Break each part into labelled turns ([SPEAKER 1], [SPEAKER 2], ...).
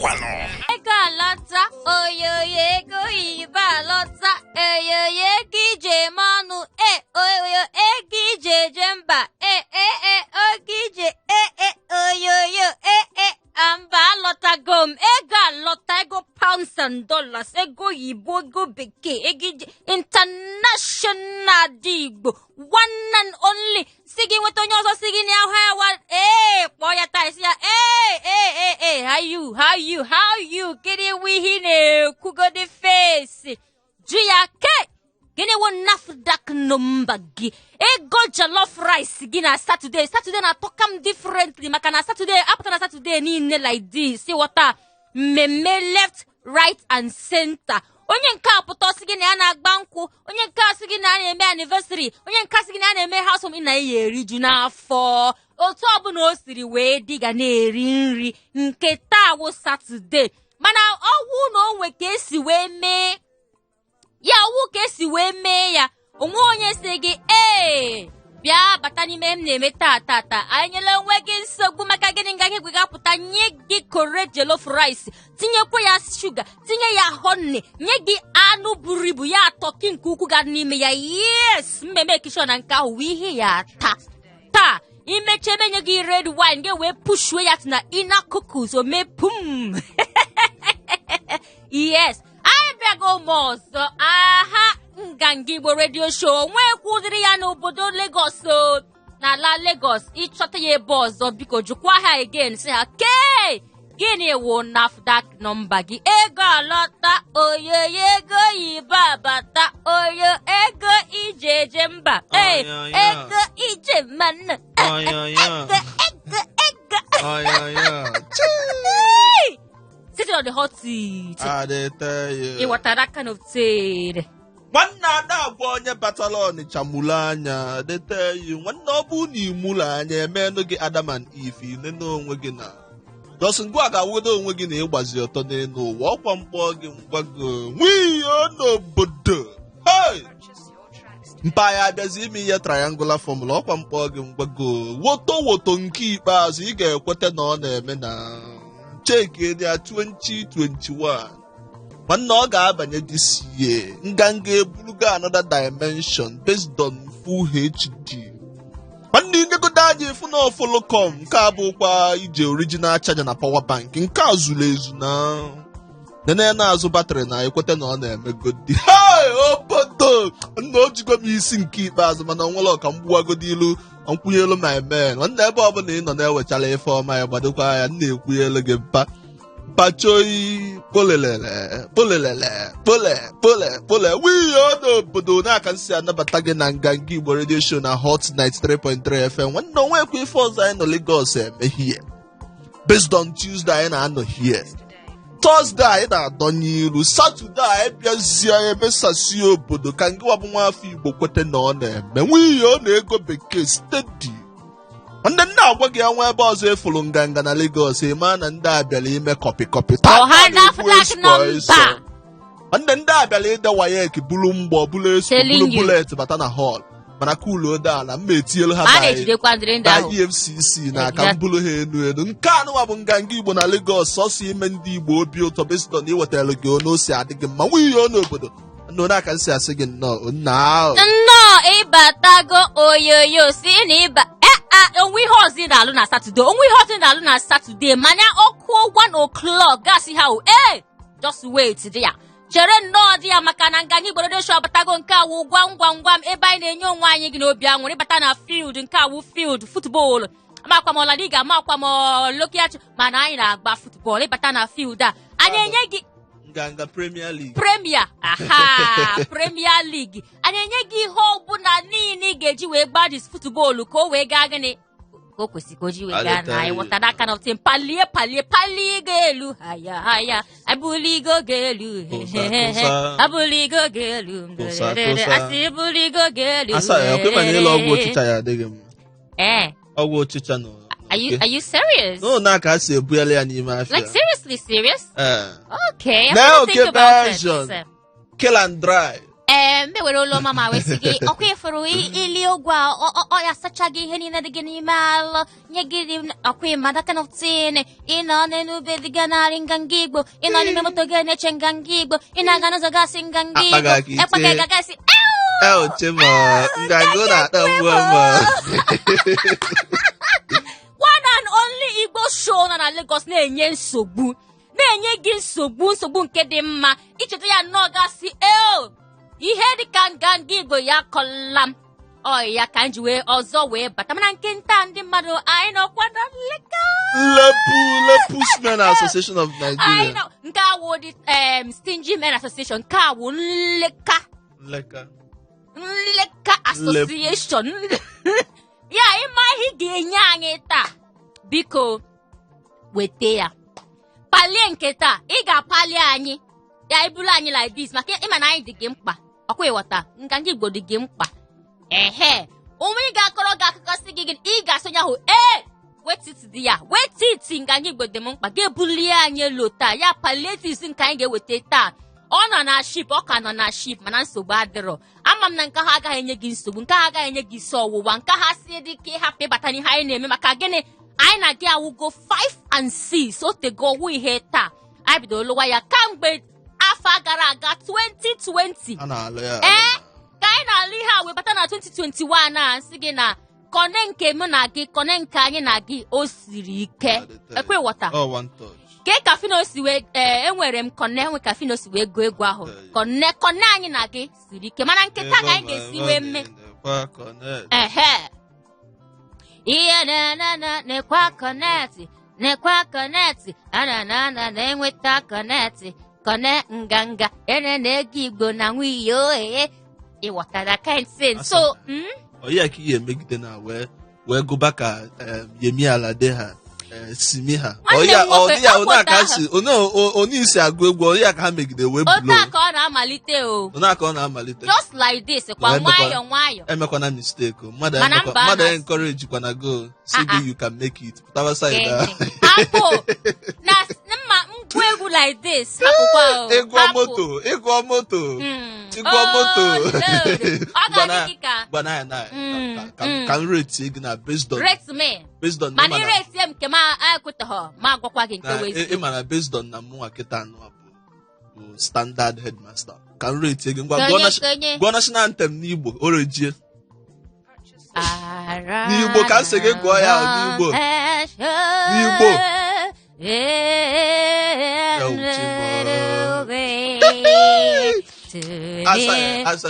[SPEAKER 1] Ekwano.
[SPEAKER 2] Egalata, oyoye go ibalota, oyoye gije manu, oyo egije jemba, ogije, oyoyo, ambalota gom, egalota, ego pounds and dollars, ego yibo, ego beke, egije international digbo, one and only. Sigi with onyoso sigi ni how boy ataisia how you kiri we hine kugo the face juya ke gini won nafdak number gi go jollof rice gina Saturday na tokam differently makana Saturday after na Saturday ni ne like this see water meme left right and center. Onye nke apụta sigi na ya na-agba nkwụ, onye nke sigi na ya na-eme anniversary, onye nke sigi na ya na-eme house warming na ya eriju n'afọ. Otu ọbụla o siri wee diga na-eri nri nke taa wụ Saturday. Mana ọwụ na onwe ka esi wee mee ya, ọwụ ka esi wee mee ya. Onwe onye si gị bịa bata n'ime m na-eme taa anyela onwe gị nsogbu maka gịnị nga gị ga-apụta nye gị kore jollof rice, tinyekwa ya sugar, tinye ya honey, nye gị anụ buru ibu ya atọki nke ukwu ga n'ime ya. Yes, mmemme kishon na nke ahụ ihe ya taa imechebe nye gị red wine gị wee pushwe ya na inner cocoons o mee pum. Yes, anyị bịago m ọzọ. Aha Ngangi Igbo radio show nwekwu ụdịrị ya n'obodo Lagos n'ala Lagos. Ịchọta ya ebe ọzọ biko jụkwa ha again sị ha gịnị wụ NAFDAC nọmba gị? Ego alọta, oyo ego yiba bata, oyo ego ijeje mba, ego ije mmanụ, ego sitting on the hot seat.
[SPEAKER 3] They tell you.
[SPEAKER 2] It was that kind of thing.
[SPEAKER 3] Nwanne ada agwa onye batala Ọnịcha mụlụ anya. They tell you nwanne ọ bụ na imụlụ anya emenụ gị Adam and Eve inene onwe gị na dọsị ngwa ga-awodo onwe gị na ịgbazi ọtọ n'elu ụwa ọkwa mkpọ gị ngwago nwiyo n'obodo mpa ya abịazi ime ihe triangular formula ọkwa mkpọ gị ngwago woto nke ikpeazụ ị ga-ekweta na ọ na-eme na cheki ya 2021 nwanne ọ ga-abanye this year nganga eburuga another dimension based on full HD. Nwanne inegodo anyị efu na Folocom nke a bụkwa ije original charger na power bank nke a zuru ezu na nene na-azụ batrị na ekweta na ọ na-emegodi obodo nna ojigo m isi nke ikpeazụ mana onwere ọka mgbuwagodi ilu nkwunyelu my man nwanne ebe ọbụla ị nọ na-ewechara ife ọma ya gbadokwa ya nna ekwunyelu gị mpachoyi pole wiyo n'obodo na-aka nsi anabata gị na Nganga Igbo radio show na Hot 93.3 FM. Nwanne onwekwa ife ọzọ anyị nọ Lagos emehie based on Tuesday anyị na-anọ here, Thursday anyị na-adọnye ilu, Saturday anyị bịazie emesasi obodo ka ngị wabụ nwa afọ Igbo kwete na ọ na-eme wiyo na ego bekee steady. Nwanne nna agwa gị anwa ebe ọzọ efulu nganga na Lagos ịma na ndị abịala ime kọpị nwanne ndị abịala ide wayek bulu mgbọ bulu esu bulu bulet bata na hall mana kulu ode ala mma etielu ha na EFCC na aka mbulu ha enu nke anụwa bụ Nganga Igbo na Lagos ọsọ ime ndị Igbo obi ụtọ besdon iwetara gị ono si adịghị mma nwiyo n'obodo nọ n'aka nsi asị gị nnọọ
[SPEAKER 2] ịbatago oyoyo si na ịba onwe ihe ọzọ na-alụ na Saturday manya ọkụ 1 o'clock gasị ha just wait there chere nnọọ dị ya maka na Nganga Igbo radio show abatago nke awụ gwam gwam gwam ebe anyị na-enye onwe anyị gị n'obi anwụrụ ịbata na field nke awụ field football amakwa m ọla liga amakwa m lokiachi mana anyị na-agba football ịbata na field a anyị enye gị
[SPEAKER 3] Nganga Premier League
[SPEAKER 2] Premier League anyị enye gị ihe ọbụla niile ị ga-eji wee gbaa dis football ka o wee gaa gịnị o kwesịrị ka o ji wee gaa na anyị wụta that kind of thing palie ga-elu haya abuligo ga-elu abuligo ga-elu asị buligo ga-elu
[SPEAKER 3] asa ya kwema na ile ọgwụ ọchịcha ya adịghị m ọgwụ ọchịcha nọ.
[SPEAKER 2] Are you serious?
[SPEAKER 3] No, na ka si ebuyele ya n'ime afia.
[SPEAKER 2] Like seriously serious? Okay.
[SPEAKER 3] Now okay version. Kill and dry.
[SPEAKER 2] mbe were ụlọ mama wee sị gị ọkwa ifuru ili ogwe ọ ya sacha gị ihe niile dị gị n'ime alụ nye gị ọkwa ịma that kind of thing ịnọ n'enube dị gị narị nganga igbo ịnọ n'ime moto gị na-eche nganga igbo ị na-aga n'ụzọ gasị nganga igbo ekpaga gagasị one and only Igbo show na Lagos na-enye nsogbu gị nsogbu nke dị mma icheta ya nnọọ gasị ihe dịka nganga igbo ya kọla m ya ka nji ọzọ wee bata mana nke nta ndị mmadụ anyị nọkwa na
[SPEAKER 3] Lepus Men Association of Nigeria.
[SPEAKER 2] Nke awụ dị Stingy Men Association, nke awụ nleka association. Ya ịma ihe ga-enye anyị taa biko wete ya palie nke taa ị ga-apali anyị ya ibulu anyị like this maka ịma na anyị dị gị mkpa ọkwa ịghọta nganga igbo dị gị mkpa ụmụ ị ga-akọrọ gị akụkọ si gị ị ga-asonye ahụ wetiti dị ya wetiti nganga igbo dị m mkpa ga-ebulie anyị elu taa ya palliatives nke anyị ga-eweta taa ọ nọ na ship ọ ka nọ na ship mana nsogbu adịrọ ama m na nke ha agaghị enye gị nsogbu nke ha agaghị enye gị isi ọwụwa nke ha si dị ka ịhapụ ịbata n'ihe anyị na-eme maka gịnị anyị na gị awụgo 5 and 6 otego ọwụ ihe taa anyị bidoro lụwa ya kamgbe afọ gara aga 2020 ka anyị na-alụ ihe a wee bata na 2021 a nsị gị na kone nke mụ na gị kone nke anyị na gị o siri ike ekwe wọta ke kafino si wee enwere m kone nwe kafino si wee go egwu ahụ kone anyị na gị siri ike mana nketa ka anyị ga-esi wee mme ihe na-ekwa connect na-enweta connect kone nganga na-ego igbo na nwunye ịghọtara kind thing so
[SPEAKER 3] oya ka ihe megide na wee gụba ka Yemi Alade ha simi ha oya onye isi agụ egwu oya ka ha megide wee bulo
[SPEAKER 2] ota ka ọ na-amalite just like this kwa nwayọ
[SPEAKER 3] emekwana mistake mmadụ encourage kwana go see you can make it putawa side
[SPEAKER 2] hapo na mma ngwa egwu like this hapụkwa
[SPEAKER 3] ịgwọ moto ka m rate gị na based on
[SPEAKER 2] mana irate m nke ma ekwetaghọ ma agwakwa gị nke wezi
[SPEAKER 3] ị mara based on na mụnwa kịta anụ bụ standard headmaster ka m rate gị gwa national anthem n'Igbo orejie n'Igbo ka m sị gị gụọ ya n'Igbo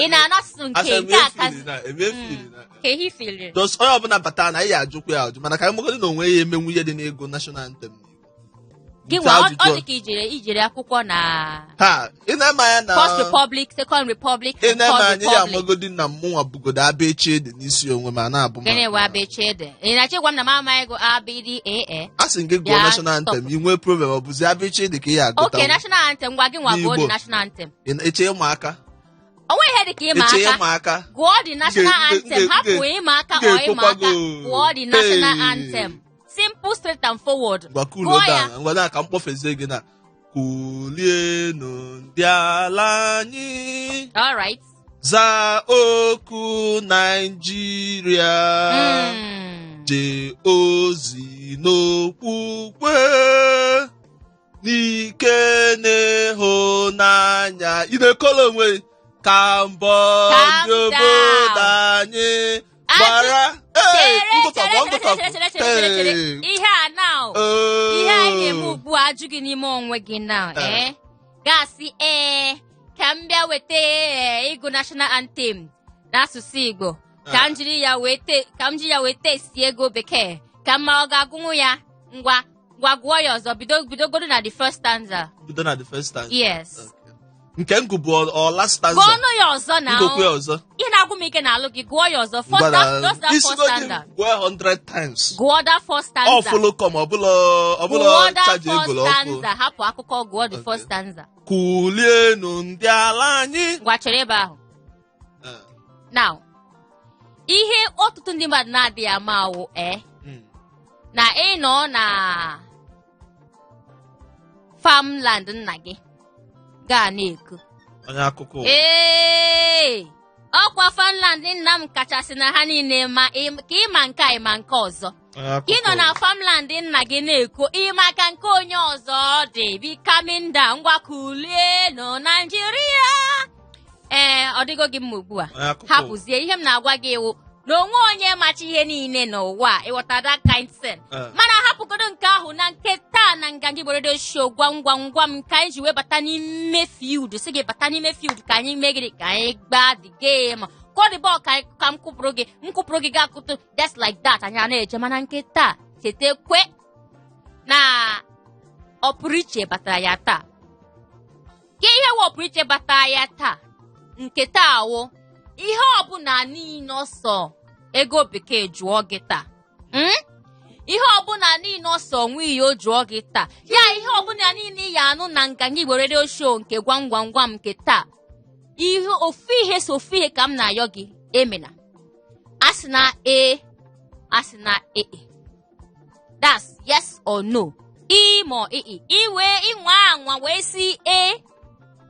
[SPEAKER 2] ị na-anasụ nke
[SPEAKER 3] onye ọbụla bata na ihe ajụkwa ya ajụ mana ka anyị magodi na onwe ya emenwu ihe dị n'ego national anthem
[SPEAKER 2] gị nwa ọ dị ka ijere akwụkwọ na
[SPEAKER 3] ị na-ema ya na
[SPEAKER 2] First Republic, Second Republic,
[SPEAKER 3] ị na-ema anya ya amagodi na mmụnwa bugodo abeche dị n'isi onwe ma na-abụ
[SPEAKER 2] gịnị wa abeche dị ị na-achị gwa m na mama ego ABDAA
[SPEAKER 3] a sị gị gụọ national anthem ị nwee problem ọ bụzi abeche dị ka ihe agụta
[SPEAKER 2] okay national anthem gwa gị nwa gụọ dị national anthem
[SPEAKER 3] eche ịmụaka
[SPEAKER 2] onwe ihe dị ka ịma aka gụọ dị national anthem hapụ ịma aka ọ ịma aka gụọ dị national anthem simple, straight and forward.
[SPEAKER 3] Ngwada ka mkpofezie gị na kulienu ndị ala anyị.
[SPEAKER 2] All right.
[SPEAKER 3] Za oku Nigeria. Je ozi n'okwukwe n'ike n'ịhụnanya. Ị na-ekolo onwe ka mbọ ndị obodo anyị gbara.
[SPEAKER 2] Ihe a now ihe anyị na-eme ugbu a ajụ gị n'ime onwe gị now gasị ka m bịa weta ịgụ national anthem n'asụsụ Igbo ka m jiri ya weta si ego bekee ka mma ọ ga-agụnwu ya ngwa gụọ ya ọzọ bidogodo na the first stanza. Yes.
[SPEAKER 3] Nke ngụ bụ last stanza.
[SPEAKER 2] Gụọ ya ọzọ na
[SPEAKER 3] ngụkwe ọzọ.
[SPEAKER 2] Ihe na-agụ m ike n'alụ gị gụọ ya ọzọ. First stanza.
[SPEAKER 3] Gụọ 100 times.
[SPEAKER 2] Gụọ that first stanza.
[SPEAKER 3] Ọ folo kom ọbụla chaji egolo ọkụ.
[SPEAKER 2] Hapụ akụkọ gụọ the first stanza.
[SPEAKER 3] Kulienu ndị ala anyị.
[SPEAKER 2] Ngwa chere ebe ahụ. Now, ihe ọtụtụ ndị mmadụ na-adịghị ama awụ na ị nọ na farmland nna gị gaa na-eku
[SPEAKER 3] onye akụkọ
[SPEAKER 2] ọkwa farmland nna m kachasị na ha niile ma ka ịma nke a ịma nke ọzọ ka ị nọ na farmland nna gị na-ekwu ịma ka nke onye ọzọ dị bikaminda ngwa kulie nọ Naijiria ọ dịgo gị mma ugbu a hapụzie ihe m na-agwa gị iwu na onwe onye macha ihe niile n'ụwa ịghọta that kind thing mana hapụgodo nke ahụ na nke taa na nganga Igbo show gwam gwam gwam ka anyị ji wee bata n'ime field si gị bata n'ime field ka anyị mee gịnị ka anyị gbaa the game kọ the ball ka m kụpụrụ gị ga-akụtụ just like that anyị a na-eje mana nke taa chetakwe na ọpụrụiche batara ya taa ka ihe wụ ọpụrụiche batara ya taa nke taa wụ ihe ọbụla niile ọsọ ego bekee jụọ gị taa ihe ọbụla niile ọsọ nwe o jụọ gị taa ya ihe ọbụla niile ya anụ na nganga Igbo radio show nke gwam gwam gwam nke taa ihe ofu ihe ka m na-ayọ gị emena asị na asị na that's yes or no ma iwe ịnwa anwa wee si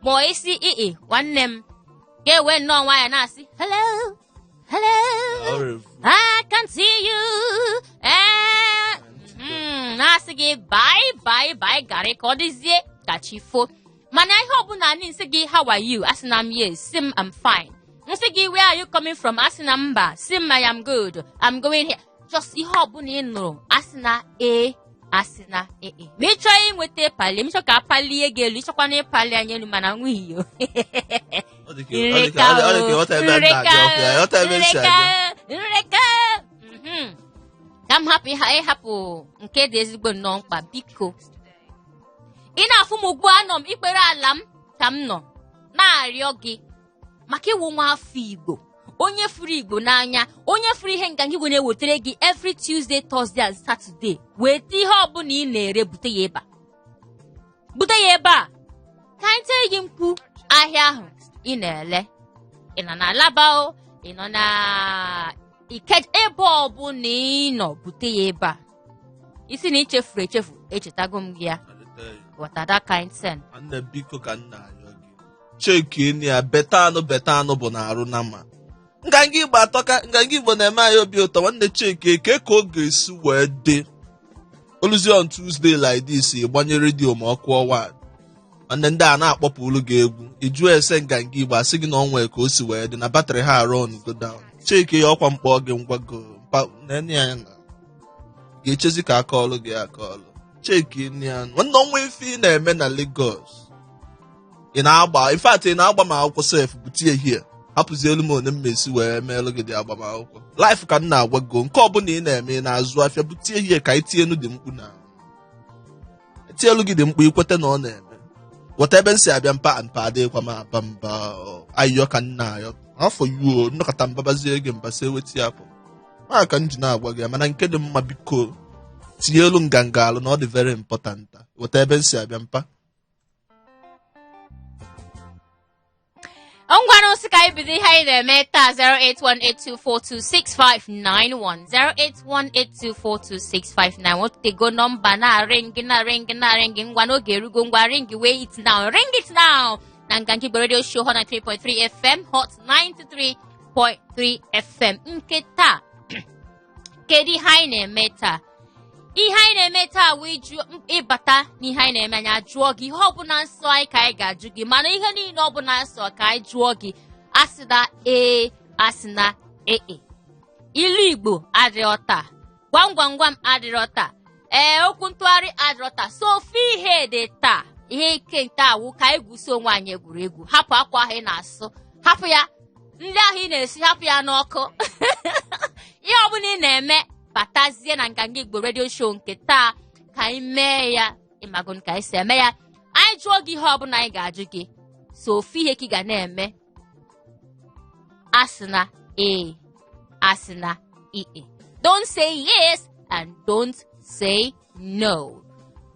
[SPEAKER 2] ma esi nwanne m ga-ewe nnọọ nwaanyị na-asị hello I can see you na-asị gị bye garị ka ọ dịzie gachifo mana ihe ọbụla anyị nsị gị how are you asị na m yes si m I'm fine nsị gị where are you coming from asị na mba si m I am good I'm going here just ihe ọbụla ị nụrụ asị na asị na ma ị chọọ inweta pali m chọọ ka apalie gị elu ịchọkwa na ịpali anya elu mana nwunye nreka ka m hapụ ịhapụ nke dị ezigbo nnọọ mkpa biko ị na-afụ m ugbu anọ m ikpere ala m ka m nọ na-arịọ gị maka ịwụ nwa afọ Igbo onye furu Igbo n'anya onye furu ihe nganga Igbo na-ewetara gị every Tuesday, Thursday and Saturday weta ihe ọbụla ị na-ere bute ya ebe a ka anyị tee gị mkpu ahịa ahụ ị na-ele ị nọ na Alaba ị nọ na Ikeja ebe ọbụla ị nọ bute ya ebe a isi na ichefuru echetago m gị ya what that kind thing
[SPEAKER 3] nne biko ka nna ayọ gị cheki ni ya beta anụ bụ na arụ na ma nganga Igbo atọka nganga Igbo na-eme anyị obi ụtọ nwanne cheki ka ọ ga-esi wee dị oluzi on Tuesday like this ịgbanye redio ma ọ kụọ one nwanne ndị a na-akpọpụrụ gị egwu ịjụ ese nganga Igbo asị gị na ọ nwee ka o si wee dị na batrị ha arụ on go down cheki ya ọkwa mkpọ gị ngwago nene ya na ga-echezi ka aka ọlụ gị aka ọlụ cheki ni ya nwanne ọnwa ife ị na-eme na Lagos ị na-agba in fact ị na-agba ma akwụkwọ sef butie here hapụzi elu m onye mmesi wee meelụ gị dị agbamakwụkwọ life ka m na-agwago nke ọbụla ị na-eme na-azụ afịa butie ihe ka itienu dị mkpu na etielu gị dị mkpu ikwete na ọ na-eme weta ebe m si abịa mpa adịghịkwa m aba mba ayọ ka nna ayọ afọ yuo nnọkọta mbabazie gị mbasa eweti apụ ma ka m ji na-agwa gị mana nke dị mma biko tinye elu nganga alụ na ọ dị very important weta ebe m si abịa mpa
[SPEAKER 2] ngwanụ sị ka anyị bido ihe anyị na-eme taa 08182426591 08182426591 otego nọmba na-arịngị ngwa n'oge erugo ngwa ring wee it now ring it now na nganga Igbo radio show hot 93.3 FM hot 93.3 FM nke taa kedu ihe anyị na-eme taa ihe anyị na-eme taa wee ịbata n'ihe anyị na-eme anya jụọ gị ihe ọbụla nsọ anyị ka anyị ga-ajụ gị mana ihe niile ọbụla nsọ ka anyị jụọ gị asị na ilu Igbo adịrọ taa gwam gwam gwam adịrọ taa okwu ntụgharị adịrọ taa so ofe ihe dị taa ihe ike nke awụ ka anyị gwusi onwe anyị egwuregwu hapụ akwa ahụ ị na-asụ hapụ ya nri ahụ ị na-esi hapụ ya n'ọkụ ihe ọbụla ị na-eme batazie na nganga Igbo radio show nke taa ka anyị mee ya ịmagon ka anyị si eme ya anyị jụọ gị ihe ọbụla anyị ga-ajụ gị so ofu ihe ka ị ga na-eme asị na asị na don't say yes and don't say no.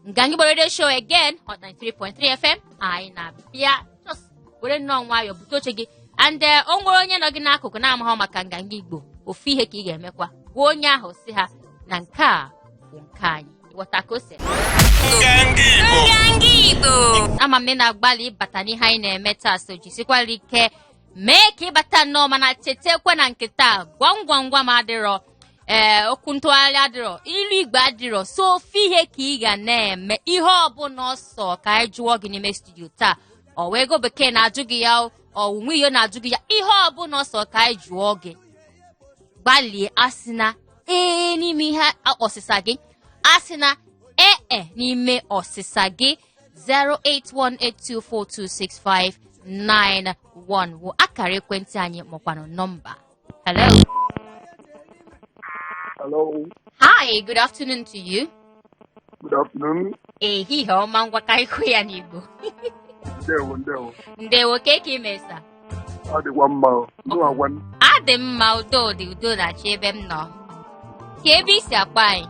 [SPEAKER 2] Nganga Igbo radio show again hot 93.3 FM anyị na-abịa just were nnọọ nwayọ bute oche gị and o nwere onye nọ gị n'akụkụ na-amaghọ maka nganga Igbo ofu ihe ka ị ga-emekwa gwa onye ahụ si ha na nke a bụ nke anyị watakose. Ama m na-agbalị ịbata n'ihe anyị na-eme taa, so jisikwala ike mee ka ịbata nnọọ, mana chetekwa na nkịta gwam gwam gwam adịrọ, okwu ntụgharị adịrọ, ilu igbo adịrọ, so ofe ihe ka ị ga na-eme ihe ọbụla ọsọ ka anyị jụọ gị n'ime studio taa. Ọ wee ego bekee na-ajụ gị ya, ọ nwunye na-ajụ gị ya, ihe ọbụla ọsọ ka anyị jụọ gị. Gbalie asị na n'ime ihe ọsịsa gị, asị na n'ime ọsịsa gị. 08182426591 wụ akara ekwentị anyị makwanụ nọmba. Hello.
[SPEAKER 1] Hello.
[SPEAKER 2] Hi, good afternoon to you.
[SPEAKER 1] Good afternoon.
[SPEAKER 2] Ehihie ọma, ngwa ka ikwu ya n'Igbo.
[SPEAKER 1] Ndewo.
[SPEAKER 2] Ndewo, ka ị mesa?
[SPEAKER 1] Adịkwa mma.
[SPEAKER 2] Adị mma, udo dị, udo na-achị ebe m nọ. Ka ebe isi akpọ anyị?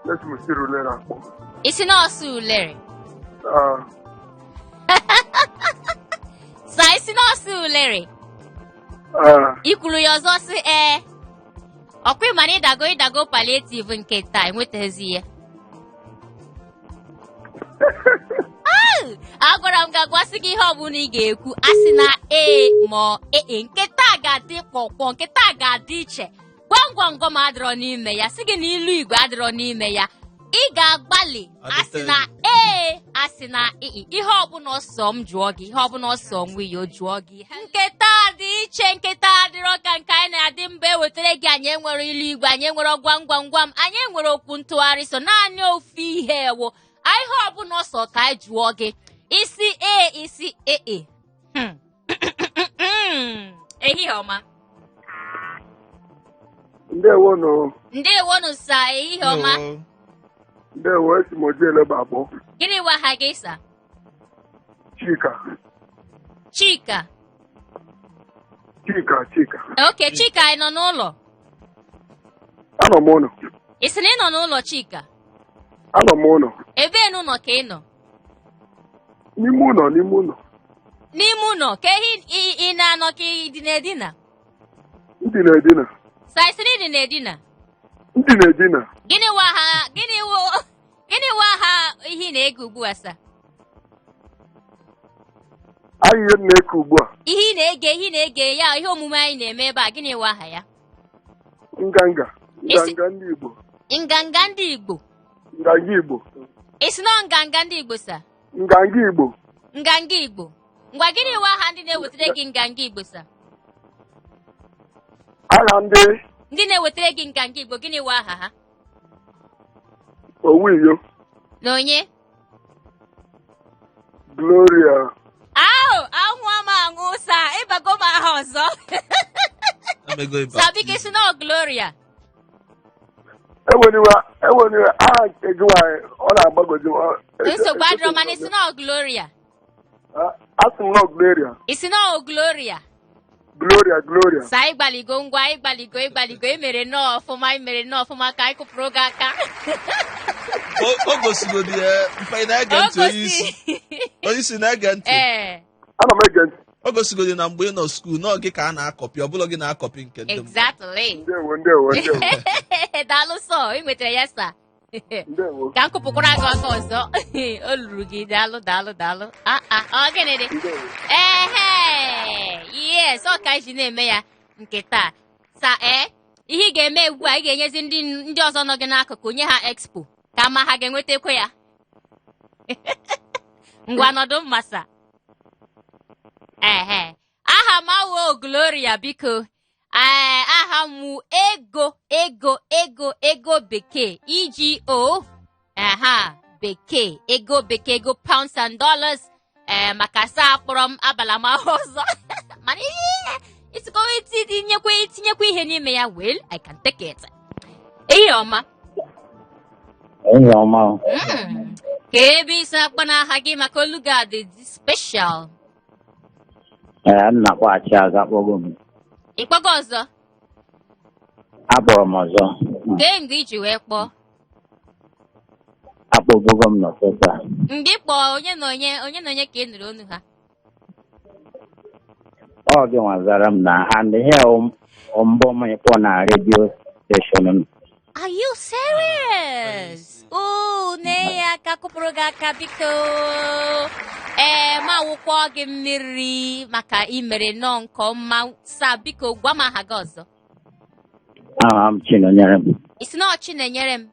[SPEAKER 1] Lesi m siri ulere akpọ.
[SPEAKER 2] Isi nọọsụ ulere? Sa isi nọọsụ ulere? Ikwuru ya ọzọ sị ọkwa ịma na ịdago palliative nke taa enwetaghịzi ya. Agwara m ga-agwasị gị ihe ọbụla ị ga-ekwu, asị na ma nke taa ga-adị kpọkpọ, nke taa ga-adị iche. Gwam gwam gwam adịrọ n'ime ya, sị gị na ilu igbo adịrọ n'ime ya. Ị ga-agbalị asị na ihe ọbụla ọsọ m jụọ gị, ihe ọbụla ọsọ nwunye o jụọ gị. Nketa dị iche, nketa adịrọ ka nke anyị na-adị mgbe ewetara gị. Anyị enwere ilu igbo, anyị enwere gwam gwam gwam, anyị enwere okwu ntụgharị, so naanị ofu ihe ewo ihe ọbụla ọsọ ka anyị jụọ gị. Isi ehihie ọma. Ndewonu sa, ehihie ọma.
[SPEAKER 1] Ndewo, esi m oji eleba akpọ.
[SPEAKER 2] Gịnị wa ha gị sa? Chika. Okay, Chika, ị nọ n'ụlọ?
[SPEAKER 1] Anọ m ụlọ.
[SPEAKER 2] Ị sị na ị nọ n'ụlọ, Chika?
[SPEAKER 1] Anọ m ụlọ.
[SPEAKER 2] Ebe n'ụlọ ka ị nọ?
[SPEAKER 1] N'ime ụlọ.
[SPEAKER 2] N'ime ụlọ? Ka ị na-anọ ka ị dị na-edina?
[SPEAKER 1] Ndị na-edina.
[SPEAKER 2] Sa ị sị na ị dị na-edina?
[SPEAKER 1] Ndị na-edina. Gịnị
[SPEAKER 2] wa ha ihe na-ege ugbu a, sa?
[SPEAKER 1] Ihe na-eke ugbu a.
[SPEAKER 2] Ihe na-ege ya, ihe omume anyị na-eme ebe a, gịnị wa aha ya?
[SPEAKER 1] Nganga ndị Igbo.
[SPEAKER 2] Nganga ndị Igbo. Ị sị na nganga ndị Igbo, sa?
[SPEAKER 1] Nganga
[SPEAKER 2] Igbo. Ngwa gịnị wa ha ndị na-ewetara gị nganga Igbo, sa?
[SPEAKER 1] Aha ndị
[SPEAKER 2] na-ewetara gị nganga Igbo, gịnị wa aha ha?
[SPEAKER 1] Owiyo.
[SPEAKER 2] Na onye?
[SPEAKER 1] Gloria.
[SPEAKER 2] Ahụ ama aṅụ, sa ịbago m aha ọzọ. Sabi ka isi na Gloria.
[SPEAKER 1] Eweniwe aha nke gị nwanyị, ọ na-agbagozi.
[SPEAKER 2] Nsogbu adịrọ, mana isi na Gloria.
[SPEAKER 1] Asị m na Gloria.
[SPEAKER 2] Isi na Gloria.
[SPEAKER 1] Gloria.
[SPEAKER 2] Sa ịgbaligo ngwa, ịgbaligo emere nnọọ ọfụma ka anyị kụpụrụ gị aka.
[SPEAKER 3] O gosigo dị ya mfe na-ege ntị onye isi na-ege ntị.
[SPEAKER 1] Ana m ege ntị.
[SPEAKER 3] O gosigo dị na mgbe ị nọ skuul na gị ka a na-akọpị, ọ bụla gị na-akọpị nke ndị
[SPEAKER 2] Exactly.
[SPEAKER 1] Ndewo.
[SPEAKER 2] Daalụ sọ, ị nwetara ya, sa. Ka m kụpụkwara gị aka ọzọ. O luru gị, daalụ. Ọ gịnị dị? Yes, ọ ka anyị ji na-eme ya nke taa. Sa ihe ị ga-eme ugbu a, ị ga-enyezi ndị ọzọ nọ gị n'akụkụ, nye ha expo ka ma ha ga-enwetakwa ya. Ngwa nọdụ mma, sa. Aha m awụ Gloria, biko. Aha m ego bekee, EGO. Bekee, ego bekee, ego pounds and dollars. Maka sa akpọrọ m abala m ahụ ọzọ. Mana itinyekwa ihe n'ime ya, well, I can take it. Ehihie ọma. Ka ebe isi akpọ n'aha gị maka olu gị adị special.
[SPEAKER 4] na-akpọghachi azụ akpọgo m.
[SPEAKER 2] Ịkpọgo ọzọ?
[SPEAKER 4] Akpọrọ m ọzọ.
[SPEAKER 2] Kee mgbe iji wee kpọọ?
[SPEAKER 4] Akpọgogo m n'ụtụtụ a.
[SPEAKER 2] Mgbe ị kpọọ onye na onye ka ị nụrụ onu ha?
[SPEAKER 4] Ọ gị nwazara m na and here mbọ m ịkpọ na redio station.
[SPEAKER 2] Are you serious? aka kụpụrụ gị aka biko ma wụkwọ gị mmiri maka imere nọ nke ọma sa biko gwa m aha gị ọzọ
[SPEAKER 4] I'm Chinonyere m.
[SPEAKER 2] isi na Chinenyere m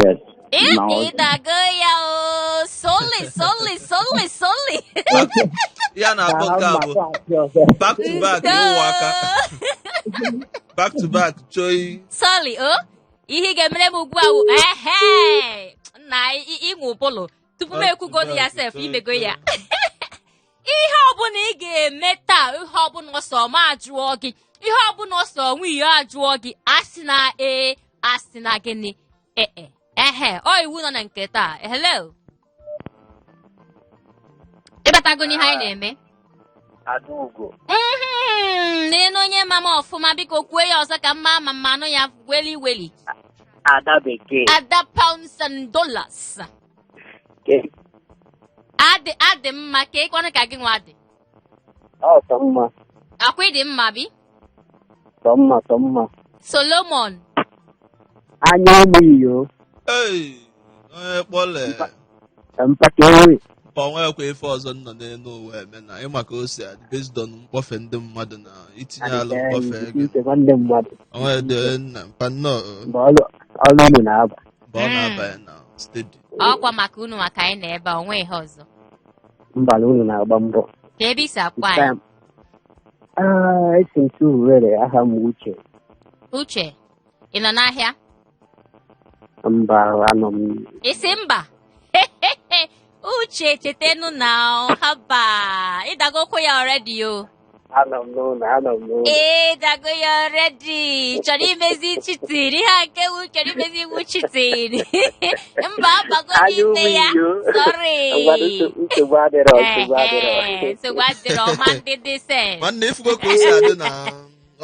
[SPEAKER 4] Yes.
[SPEAKER 2] ịdago ya o soli
[SPEAKER 3] ya na-abụ nke a bụ back to back ịwụ aka back to back choi
[SPEAKER 2] soli o ihe ị ga-emere m ugbu a wụ ehe na ịṅụ bụlụ tupu m ekwugonu ya sef imego ya ihe ọbụla ị ga-eme taa ihe ọbụla ọsọ ma ajụọ gị ihe ọbụla ọsọ nwunye ajụọ gị asị na asị na gịnị ọ iwu nọ na nke taa hello ịbatago n'ihe anyị na-eme
[SPEAKER 5] Adaugo.
[SPEAKER 2] n'elu onye mama ọfụma biko kwuo ya ọzọ ka mma ma mmanụ ya weli
[SPEAKER 5] Ada bekee.
[SPEAKER 2] Ada pounds and dollars adị mma ka ịkwanụ ka gị nwa dị
[SPEAKER 5] Tọ mma.
[SPEAKER 2] akwa ịdị mma bi
[SPEAKER 5] Tọ mma.
[SPEAKER 2] Solomon
[SPEAKER 5] Anya ụmụ iyo.
[SPEAKER 3] onye kpọle
[SPEAKER 5] Mpakewe.
[SPEAKER 3] onwekwa ife ọzọ nọ n'elu ụwa eme na ịma ka o si adị based on mkpọfe ndị mmadụ na itinye alụ mkpọfe gị
[SPEAKER 5] Ndị mmadụ.
[SPEAKER 3] onwe dị nna mpanọ
[SPEAKER 5] Ọrụ unu na-aba.
[SPEAKER 3] mgbe ọ na-abanye na stedi
[SPEAKER 2] ọkwa maka unu maka anyị na ebe a onwe ihe ọzọ
[SPEAKER 5] Mbala unu na-agba mbọ.
[SPEAKER 2] ka ebe isi akwa anyị
[SPEAKER 5] Esi m Ntụgharị aha m
[SPEAKER 2] Uche ị nọ n'ahịa
[SPEAKER 5] Mba anọ m.
[SPEAKER 2] isi mba Uche chetenu na haba ịdagokwa ya already o
[SPEAKER 5] Anọ m n'ụlọ.
[SPEAKER 2] dago ya already chọrọ imezi chitin ihe a nke wu chọrọ imezi iwu chitin mba abago n'ime ya sorry
[SPEAKER 5] Nsogbu adịrọ.
[SPEAKER 2] nsogbu adịrọ ọma ndị dị sen
[SPEAKER 3] nwanne ifugo ka o si adị na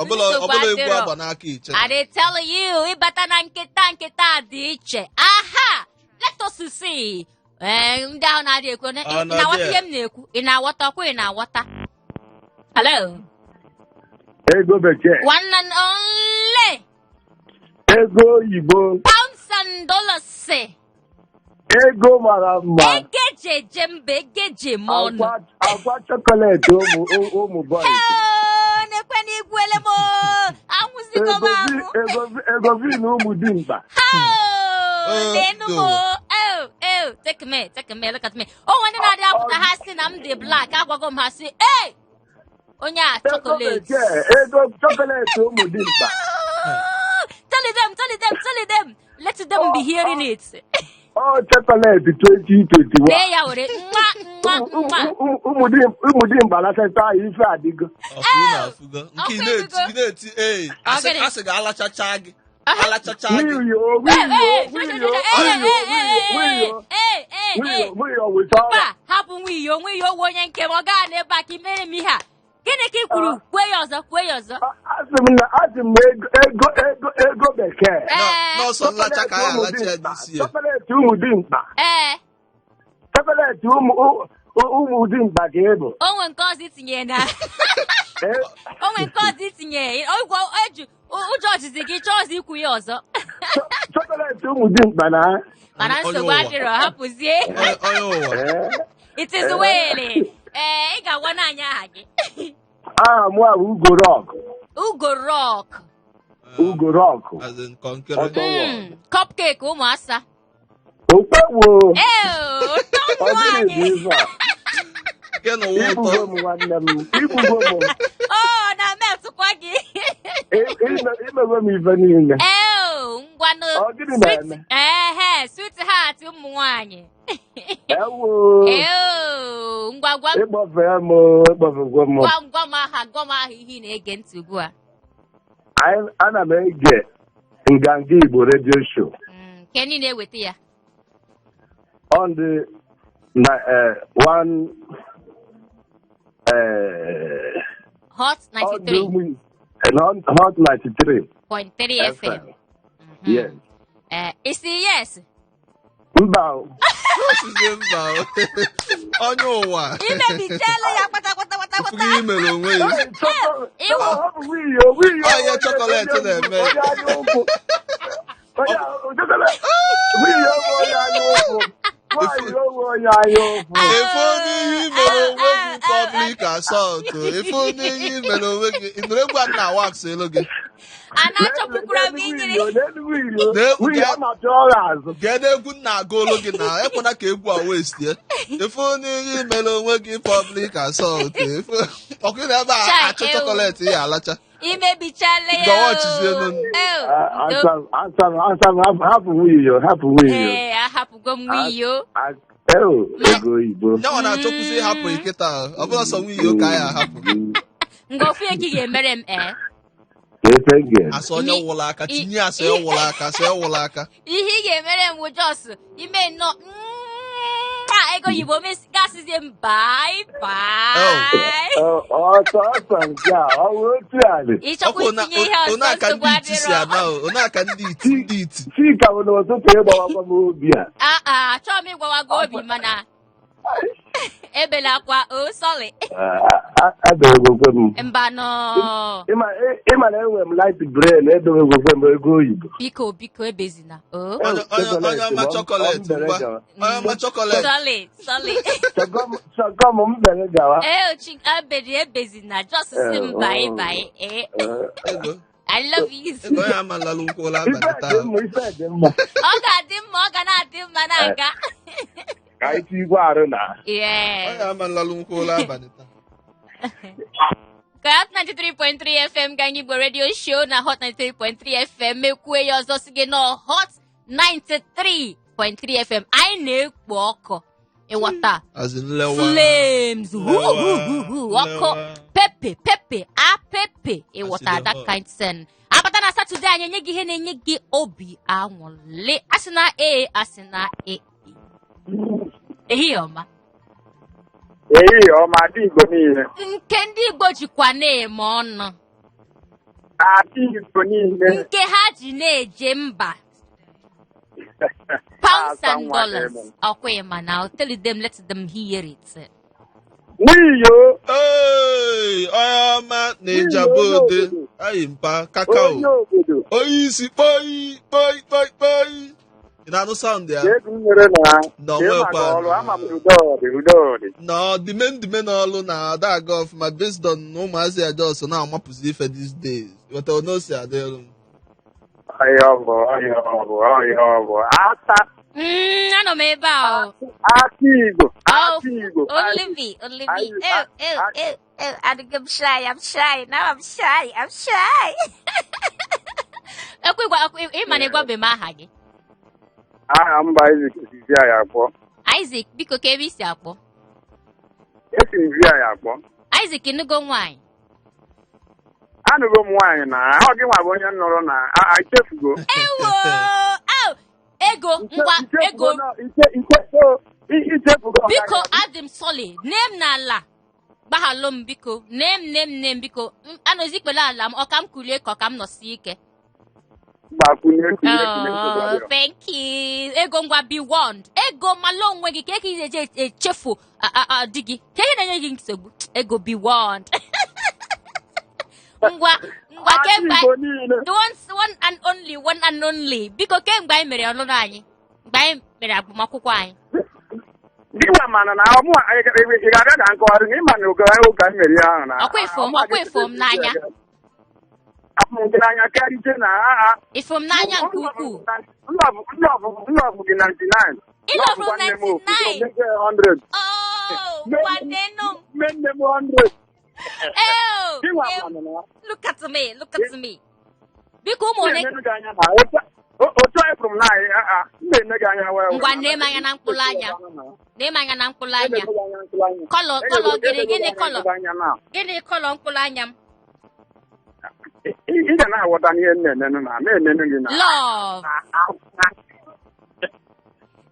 [SPEAKER 3] ọbụla egwu agba n'aka iche
[SPEAKER 2] I dey tell you ịbata na nkịta dị iche aha let us see ndị ahụ na-adị ekwu ị na-aghọta ihe m na-ekwu ị na-aghọta ọkwa ị na-aghọta hello
[SPEAKER 1] Ego bekee.
[SPEAKER 2] one and only
[SPEAKER 1] Ego oyibo.
[SPEAKER 2] pounds and dollars
[SPEAKER 1] Ego mara mma.
[SPEAKER 2] egeje mba egeje m ọnụ
[SPEAKER 1] Agwa chokolate ụmụ boys.
[SPEAKER 2] na-ekwe n'igwele m anwụzigo m ahụ
[SPEAKER 1] Ego vin ụmụ dimkpa.
[SPEAKER 2] take me look at me ndị na-adị apụta ha si na m dị black agwago m ha si onye a chocolate
[SPEAKER 1] Ego chokolate ụmụ dimkpa.
[SPEAKER 2] tell them let them be hearing it
[SPEAKER 1] Chocolate 2021.
[SPEAKER 2] lee ya were nwa
[SPEAKER 1] Ụmụ dimkpa lachata ife adịgo.
[SPEAKER 3] afụgo nke ị na-eti asị ga alachacha gị alachacha gị
[SPEAKER 2] hapụ nwiyo owe onye nke m ọ gaa n'ebe a ka imere m ihe a gịnị ka ị kwuru kwue ya ọzọ
[SPEAKER 1] Asị m ego bekee.
[SPEAKER 3] n'ọsọ nlacha ka anyị alacha ya n'isi ya
[SPEAKER 1] Chokolate ụmụ dimkpa. Chokolate ụmụ dimkpa ka ịbụ.
[SPEAKER 2] onwe nke ọzọ itinye na onwe nke ọzọ itinye ụjọ ọjịzi gị chọọ ọzọ ikwu ya ọzọ
[SPEAKER 1] Chokolate ụmụ dimkpa na.
[SPEAKER 2] mana nsogbu adịrọ hapụzie
[SPEAKER 3] onye ụwa
[SPEAKER 2] itiziwele ị ga-agwa n'anya aha gị
[SPEAKER 1] Aha mụ a bụ Ugo Rock.
[SPEAKER 3] as in konkere
[SPEAKER 2] cupcake ụmụasa
[SPEAKER 1] Okpewo.
[SPEAKER 2] ụtọ nwaanyị
[SPEAKER 3] nke na ụwa ụtọ
[SPEAKER 1] Ibugo m nwanne m. Ibugo m.
[SPEAKER 2] na metụkwa gị
[SPEAKER 1] Imego m ife niile.
[SPEAKER 2] ngwanụ
[SPEAKER 1] Ọ gịnị na-eme?
[SPEAKER 2] sweetheart ụmụ nwaanyị
[SPEAKER 1] Ewo.
[SPEAKER 2] ngwagwa
[SPEAKER 1] Ịkpọfego m.
[SPEAKER 2] gwa m aha ihe ị na-ege ntị ugbu a
[SPEAKER 1] Ana m ege Nganga Igbo redio show.
[SPEAKER 2] nke ndị na-eweta ya
[SPEAKER 1] On the one
[SPEAKER 2] Hot 93.3
[SPEAKER 1] Hot 93.
[SPEAKER 2] FM.
[SPEAKER 1] Yes.
[SPEAKER 2] Isi yes.
[SPEAKER 1] Mba.
[SPEAKER 3] osizie mba onye ụwa
[SPEAKER 2] Imebichela ya kwata.
[SPEAKER 3] ifugo imere onwe ya
[SPEAKER 1] Wiyo.
[SPEAKER 3] onye chokolate na-eme
[SPEAKER 1] nwunye bụ onye anya ụfụ. Nwaanyị owe onye anya ụfụ.
[SPEAKER 3] Ife onye ihe mere onwe gị public assault. Ife onye ihe mere onwe gị. Ị nụrụ egwu a na-wax elu gị.
[SPEAKER 2] A na-achọpụkwara m inyere.
[SPEAKER 1] Nwunye ọ na-achọ ọrụ azụ.
[SPEAKER 3] Gee n'egwu na-aga olu gị na ekwena ka egwu a west ya. Ife onye ihe mere onwe gị public assault. Ọkụ na ebe a achụ chocolate ya alacha.
[SPEAKER 2] Imebichala ya.
[SPEAKER 1] Hapụ nwunye hapụ nwunye.
[SPEAKER 2] Ahapụgo m nwunye.
[SPEAKER 1] Ego oyibo.
[SPEAKER 3] Nyanwa na-achọkwụzi ịhapụ nkịta ọ bụla sọ nwunye ka ya ahapụ.
[SPEAKER 2] Ngọfụ eki ga-emere m
[SPEAKER 3] Asọ onye wụla aka tinye asọ ya wụla aka asọ ya wụla aka.
[SPEAKER 2] Ihe ị ga-emere m bụ jos ime nnọọ ego oyibo gasịzie m bye bye.
[SPEAKER 1] Ọsọ nke a ọ bụ otu ala.
[SPEAKER 2] Ịchọkwa itinye ihe ọzọ nsogbu adịrọ.
[SPEAKER 3] Onye aka ndị iti.
[SPEAKER 1] Chika bụ n'ụtụtụ ịgbawakwa m obi a.
[SPEAKER 2] Achọọ m ịgwawago obi mana ebela akwa sorry.
[SPEAKER 1] Edowegwekwe m.
[SPEAKER 2] Mbanụ.
[SPEAKER 3] Ịma
[SPEAKER 1] na enwe m light brain edowegwekwe m ego oyibo.
[SPEAKER 2] Biko ebezina.
[SPEAKER 3] Onye ọma chocolate ngwa. Onye ọma chocolate.
[SPEAKER 2] Solid.
[SPEAKER 1] Chọkọ m mbere gawa.
[SPEAKER 2] Abedi ebezina just say bye bye. I love you.
[SPEAKER 3] Ego ya ama lalụ nkwụla abalị taa.
[SPEAKER 2] Ọ ga-adị mma, ọ ga na-adị mma na-aga.
[SPEAKER 1] Ka anyị ti igwe arụ na.
[SPEAKER 3] Onye ama lalụ nkwụla abalị taa.
[SPEAKER 2] Ka Hot 93.3 FM ga anyị Igbo radio show na Hot 93.3 FM mekwue ya ọzọ si gị na Hot 93.3 FM anyị na-ekpo ọkụ ịghọta flames ọkụ pepe apepe ịghọta that kind sen abata na Saturday anyị enye gị ihe na-enye gị obi anwụrị asị na ehihie ọma
[SPEAKER 6] dị Igbo niile.
[SPEAKER 2] Nke ndị Igbo jikwa na-eme ọnụ.
[SPEAKER 6] Dị Igbo niile.
[SPEAKER 2] Nke ha ji na-eje mba. Pounds and dollars. Okay, man, I'll tell them, let them hear it.
[SPEAKER 6] Wiyo.
[SPEAKER 3] Hey, ọma na-ejabode. Ayi mpa kakao. Oyisi poi. Ị na-anụ sound ya? No, dime n'ọlụ na ada aga ọfụma based on ụmụazị ya just na-amapụzi ife these days. Weta onosi adịrụ m.
[SPEAKER 2] Anọ m ebe a.
[SPEAKER 6] Igbo.
[SPEAKER 2] Only me. I'm shy. Now I'm shy. Ịma na ịgwabe m aha gị.
[SPEAKER 6] Aha mba Isaac esi ya akpọ.
[SPEAKER 2] Isaac, biko ka ebe isi akpọ.
[SPEAKER 6] Esi ya akpọ.
[SPEAKER 2] Isaac ịnụgo nwaanyị.
[SPEAKER 6] Anụgo m nwaanyị na ọ gị nwa bụ onye nọrọ na ichefugo.
[SPEAKER 2] Ego biko adị m soli name na ala gbahalụ m biko name biko anọzi ikpele ala m ọka m kulie ka ọka m nọsi ike. Thank you. Ego ngwa be warned. Ego malo onwe gị ka eke ije echefu di gị ka ihe na-enye gị nsogbu. Ego be warned. Ngwa kemgbe the one and only biko kemgbe anyị mere ọlụlụ anyị mgbe anyị mere agbamakwụkwọ anyị.
[SPEAKER 6] Dịwa mana na ọmụ ị ga-aga ka nkọwarị na ịma na oge mmeri ahụ na
[SPEAKER 2] ọkwa ifo m n'anya.
[SPEAKER 6] Apụghị n'anya karịa na
[SPEAKER 2] ifo m n'anya nke ukwuu.
[SPEAKER 6] Nlọbụ gị 99.
[SPEAKER 2] Ịlọbụ 99.
[SPEAKER 6] Nne m 100.
[SPEAKER 2] Look at me. Biko ụmụ one.
[SPEAKER 6] Otu anyị pụrụ m n'anyị na-eme gị anya wee.
[SPEAKER 2] Ngwa na-eme anya na mkpụrụ anya. Kọlọ gịnị kọlọ mkpụrụ anya m?
[SPEAKER 6] Ị ga na-aghọta n'ihe na-enenu gị na.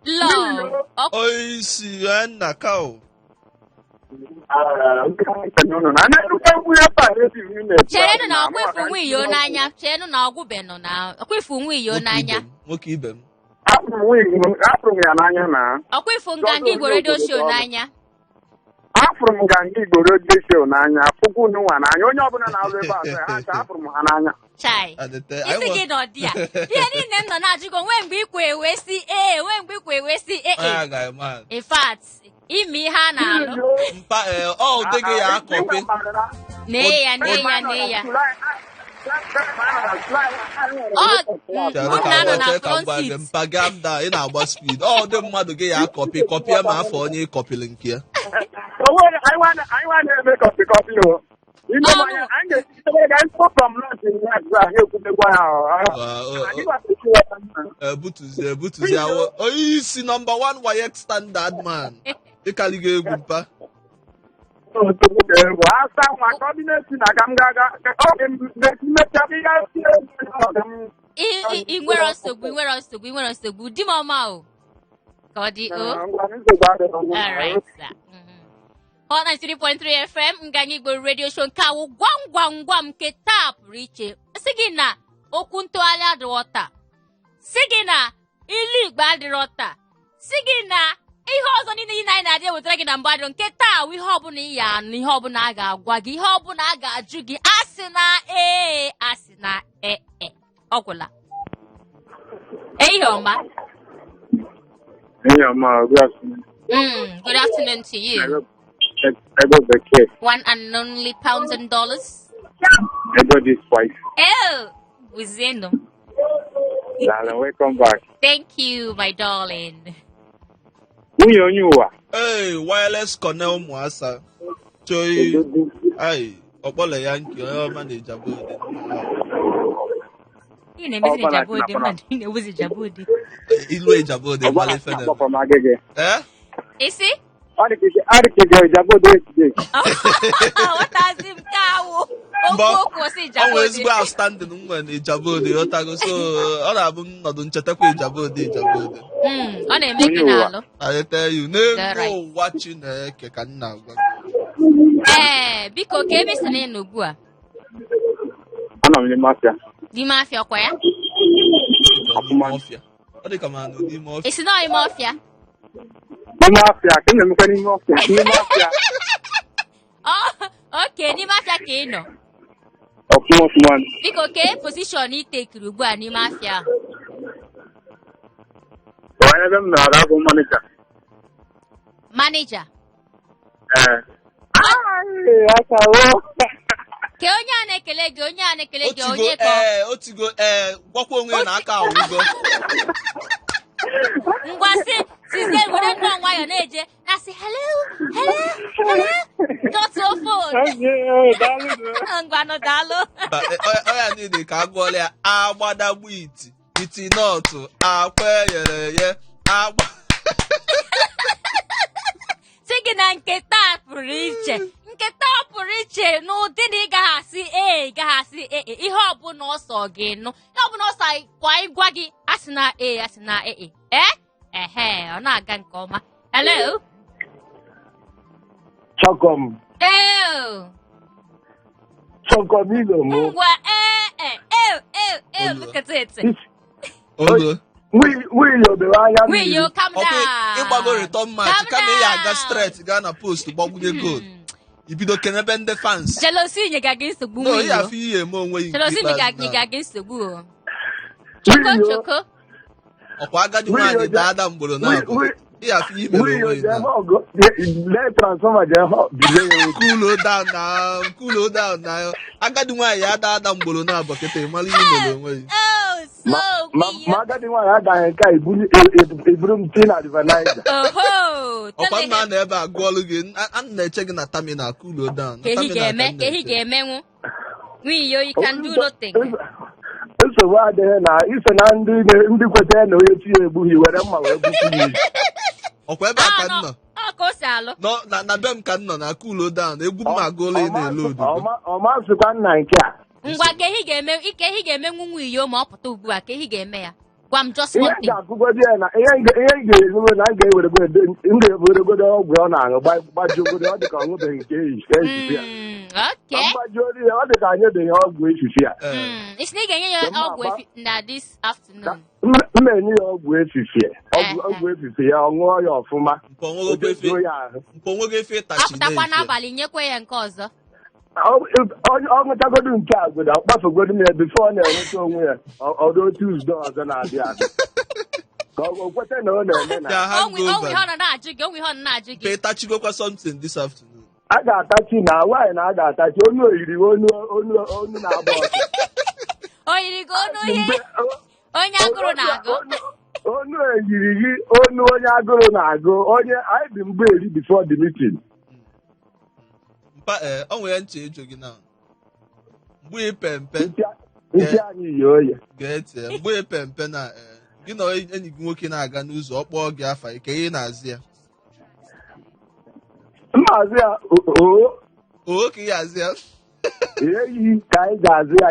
[SPEAKER 2] Love.
[SPEAKER 3] Oyisi ya nna ka o.
[SPEAKER 2] Cherenụ na ọkwa nwe iyo n'anya. Cherenụ na ọgwụbenụ na ọkwa nwe iyo n'anya.
[SPEAKER 3] Nwoke ibe m.
[SPEAKER 6] Afụrụ m ya n'anya na.
[SPEAKER 2] Ọkwa nganga Igbo radio show n'anya.
[SPEAKER 6] Afụrụ m nganga Igbo radio show n'anya. Afụkwu n'ụwa n'anya. Onye ọbụla na-alụ ebe a afụrụ m ha n'anya.
[SPEAKER 2] Chai. Isi gị nọ dị ya. Ihe niile m nọ na-ajụgo nwee mgbe ikwe wee si
[SPEAKER 3] guy man.
[SPEAKER 2] In fact, imi ha na-alụ.
[SPEAKER 3] Mpa ụdị gị ya akọpị.
[SPEAKER 2] Nee ya. Mụ na-anọ na front seat.
[SPEAKER 3] Mpa gị amda ị na-agba speed. Ụdị mmadụ gị ya akọpị kọpịa ma afọ onye ịkọpịrị nke ya.
[SPEAKER 6] I want to make a copy. You know, I'm just from
[SPEAKER 3] Butuzi onye isi number 1 WAEC standard man. Ịkali gị egwu mpa.
[SPEAKER 2] I nwere nsogbu di m ọma o ka ọ dị o. Alright, sir. 93.3 FM Nganga Igbo radio show nke awụ gwam gwam gwam nke taa pụrụ iche. Sị gị na okwu ntụgharị adịrọ taa. Sị gị na ilu Igbo adịrọ taa. Sị gị na ihe ọzọ niile anyị na-adị ewetara gị na mgbadụ nke taa ihe ọbụla ị ya anụ, ihe ọbụla a ga-agwa gị, ihe ọbụla a ga-ajụ gị, asị na ọ gwụla. Ehihie ọma.
[SPEAKER 6] Good afternoon.
[SPEAKER 2] Good afternoon to you. One and only pounds and dollars.
[SPEAKER 6] Everybody's wife.
[SPEAKER 2] Oh, Wizeno.
[SPEAKER 6] Darling, welcome back.
[SPEAKER 2] Thank you, my darling.
[SPEAKER 6] Who you are?
[SPEAKER 3] Hey, wireless Cornell Mwasa. Choi. Ay, Obola Yankee, manager body.
[SPEAKER 2] You know, Mr. Jabode, man. You know, was it Jabode?
[SPEAKER 3] Ilwe Jabode, Malefene. Eh?
[SPEAKER 2] Is he?
[SPEAKER 6] What is
[SPEAKER 2] What him cow?
[SPEAKER 3] Always go outstanding when Jabode, Otago, so all of them not don't chat with Jabode.
[SPEAKER 2] On a making allo.
[SPEAKER 3] I tell you, no watching a can now.
[SPEAKER 2] Because Kevin in Nubua.
[SPEAKER 6] I'm the mafia.
[SPEAKER 2] The mafia, choir?
[SPEAKER 3] Mafia. What do you command?
[SPEAKER 2] It's not a mafia.
[SPEAKER 6] The mafia, can you make any mafia?
[SPEAKER 2] Oh, okay, the mafia keno.
[SPEAKER 6] Of course, man.
[SPEAKER 2] Because okay, position he take Rubu and the mafia.
[SPEAKER 6] One of them now, I'm manager.
[SPEAKER 2] Manager. Ke onye na-ekele gị onye ka
[SPEAKER 3] otigo gwakwa onwe na aka awụgo
[SPEAKER 2] ngwa size were nnọọ nwayọ na-eje na si hello not your phone ngwa nọ daalụ
[SPEAKER 3] oya niile ka agwọla ya agbadagbu iti nọtụ akwa eyere agba
[SPEAKER 2] sị gị na nke taa pụrụ iche n'ụdị na ị gaghasị ihe ọbụla ọsọ gị nụ ihe ọbụla ọsọ kwa ịgwa gị asị na ọ na-aga nke ọma. Hello?
[SPEAKER 1] Chokom.
[SPEAKER 2] Chokomilo mo. Ngwa look at it. Will calm down.
[SPEAKER 3] Ịgbago return match ka na ya aga straight gaa na post gbagbunye goal. Ibido kenebe ndị fans.
[SPEAKER 2] Jealousy nye ga nsogbu.
[SPEAKER 3] No, ya fi ihe eme onwe yi.
[SPEAKER 2] Jealousy nye ga nsogbu. Choko.
[SPEAKER 3] Ọkwa agadi nwaanyị daada mgboro na abụ. Ya fi ihe mere onwe yi na.
[SPEAKER 1] Le transformer je ho bile.
[SPEAKER 3] Cool down na. Agadi nwaanyị ya daada mgboro na abụ kete ịmara ihe mere onwe yi.
[SPEAKER 1] Magadi nwaanyị agaghị ka iburu m tii na River Niger.
[SPEAKER 3] Ọkwa nna na ebe agụọlụ gị a na-eche gị na terminal cool down.
[SPEAKER 2] Ka ehi ga-emenwu. You can do nothing.
[SPEAKER 1] Nsogbu adịghị na iso na ndị kwetara na onye chi ya egbughị were mma wee gbusi ya.
[SPEAKER 3] Ọkwa ebe a ka nọ.
[SPEAKER 2] Ka o si alụ.
[SPEAKER 3] Na be m ka nọ na cool down egwu m agụọlụ ị na-ele odu.
[SPEAKER 1] Ọma sịkwa nna nke a.
[SPEAKER 2] Ngwa ka ehi ga-emenwu nwa iyo ma ọ pụta ugbu a ka ehi ga-eme ya. Gwa m just one thing.
[SPEAKER 1] Ihe ga-akụgodi ya na ihe ga-ezugo na ga-eweregodo ọgwụ ọ na-aṅụ gbajuogodo ọ dị ka ọ ṅụbeghị nke ehichi ya. Mgbajuori ya ọ dị ka anyebeghị ọgwụ echichi ya.
[SPEAKER 2] Isi na ị ga-enye ya ọgwụ na this afternoon.
[SPEAKER 1] M na-enye ya ọgwụ echichi ọgwụ echichi ya ọ ṅụọ ya ọfụma.
[SPEAKER 3] Mpọnwogo efe tachi n'ezie.
[SPEAKER 2] Apụtakwa n'abalị nyekwe ya nke ọzọ.
[SPEAKER 1] Ọ ṅụchagodo nke agụda ọ kpafegodo m ya bifo ọ na-enweta onwe ya ọdụ Tuesday ọzọ na-abịa abịa. ka o kweta na ọ na-eme na
[SPEAKER 3] ya hand
[SPEAKER 2] Onwe ihe
[SPEAKER 3] over.
[SPEAKER 2] ọ na-ajụ gị, onwe ihe ọ na-ajụ gị.
[SPEAKER 3] Peta chigokwa something this afternoon.
[SPEAKER 1] a ga-atachi na nwaanyị na a ga-atachi onu oyiri onu na-agba ọsọ.
[SPEAKER 2] O yiri gị onu ihe onye agụrụ na-agụ.
[SPEAKER 1] Onu eyiri gị onu onye agụrụ na-agụ onye anyị dị mgbe eri before the meeting.
[SPEAKER 3] Mpa ọ nwere nche ịjụ gị na. Mgbe pempe.
[SPEAKER 1] Ntị anyị yi oye.
[SPEAKER 3] Ga-eti mgbe pempe na gị na enyi gị nwoke na-aga n'ụzọ ọ kpọọ gị afa ike ị na-azị ya.
[SPEAKER 1] Mmaazị ya
[SPEAKER 3] Oo ka ị azị ya.
[SPEAKER 1] eyi ka anyị ga-azụ ya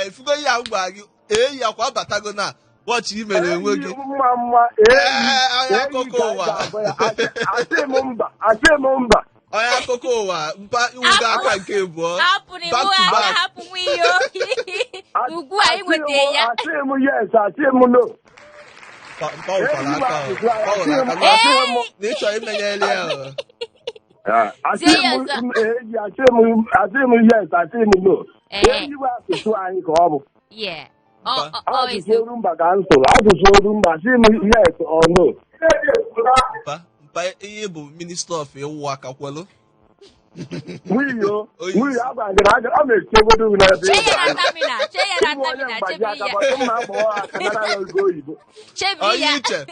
[SPEAKER 3] Ifugo ya ngwa gị eyi akwa batago na wọchị i mere enwe gị.
[SPEAKER 1] mma
[SPEAKER 3] Onye akụkọ ụwa.
[SPEAKER 1] asị m mba.
[SPEAKER 3] Onye akụkọ ụwa mpa iwugo aka nke abụọ.
[SPEAKER 2] Hapụ na iwu aka hapụ nwa ihe ohi. Ugbu a inweta ya.
[SPEAKER 1] Asị m yes, asị m no.
[SPEAKER 3] Mpa ụfọdụ aka ọ. N'ịchọ imenyeli ya ọ.
[SPEAKER 1] Asị m yes, asị m no. Eyiwe asụsụ anyị ka ọ bụ.
[SPEAKER 2] Yeah.
[SPEAKER 1] Asụsụ Orumba ka m sụrụ. Asụsụ Orumba asị m yes or no.
[SPEAKER 3] Mpa ihe bụ minista of ịwụ aka kwelu.
[SPEAKER 1] Nwunye agwa gị na a na-echegodo n'ebe
[SPEAKER 2] Cheya na stamina, chebi ya. Chebi
[SPEAKER 3] Onye
[SPEAKER 2] ya.
[SPEAKER 3] iche.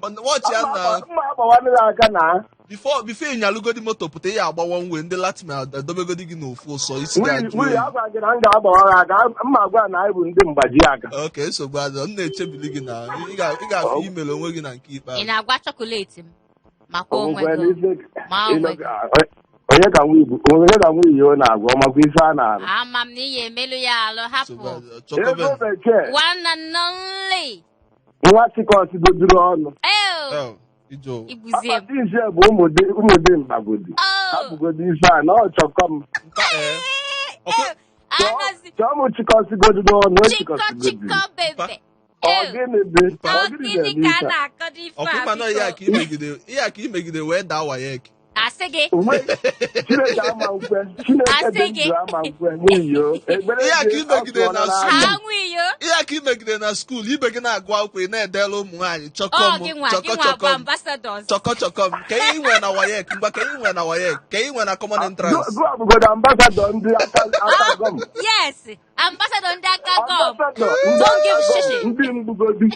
[SPEAKER 3] Wọchị ya na.
[SPEAKER 1] Mma agbawanụ aka na.
[SPEAKER 3] Before ịnyalụgodi moto pụta ya agbawa nwe ndị Latin adobegodi gị n'ofu ụsọ isi ga-ajụ.
[SPEAKER 1] Nwunye agwa gị na m ga-agbawa aka mma agwa na anyị bụ ndị mgbaji aka.
[SPEAKER 3] Ok, nsogbu adị m na-echebili gị na ị ga-afụ imere onwe gị na nke ikpeazụ.
[SPEAKER 2] Ị na-agwa chokoleti m maka onwe gị. Ma onwe gị.
[SPEAKER 1] Onye ka nwe ihe ọ na-agwa makwa ife a na-arụ.
[SPEAKER 2] Ama m na ị ga-emelu ya alụ hapụ.
[SPEAKER 1] Ego bekee
[SPEAKER 2] One and only.
[SPEAKER 1] nwa chịkọsigojuru ọnụ.
[SPEAKER 2] Igbuzie m.
[SPEAKER 1] Akpati ise bụ ụmụdị mgbagodi. Ha bụgodi ife a na ọ chọkọ m. Chọọ m chịkọsigojuru ọnụ.
[SPEAKER 2] Chịkọ bebe.
[SPEAKER 1] Ọgịnị
[SPEAKER 2] ka a na-akọdo ife a.
[SPEAKER 3] Ọkụmanụ ihe ka imegide wee daa wayek.
[SPEAKER 2] Asị gị.
[SPEAKER 1] Chineke ama nkwe. Chineke dị ndụ ama nkwe n'ihi o.
[SPEAKER 3] Ihe ka imegide na skuul ibe gị na-agụ akwụkwọ ị na-edela ụmụ nwaanyị chọkọm chọkọm ka ihe nwere na wayek mgba ka ihe nwere na wayek ka ihe nwere na common entrance.
[SPEAKER 1] Gụọ abụgodo ambasadọ ndị aka gọm.
[SPEAKER 2] Yes, ambasadọ ndị aka gọm. Don't give shishi.
[SPEAKER 1] Ndị mgbugodi.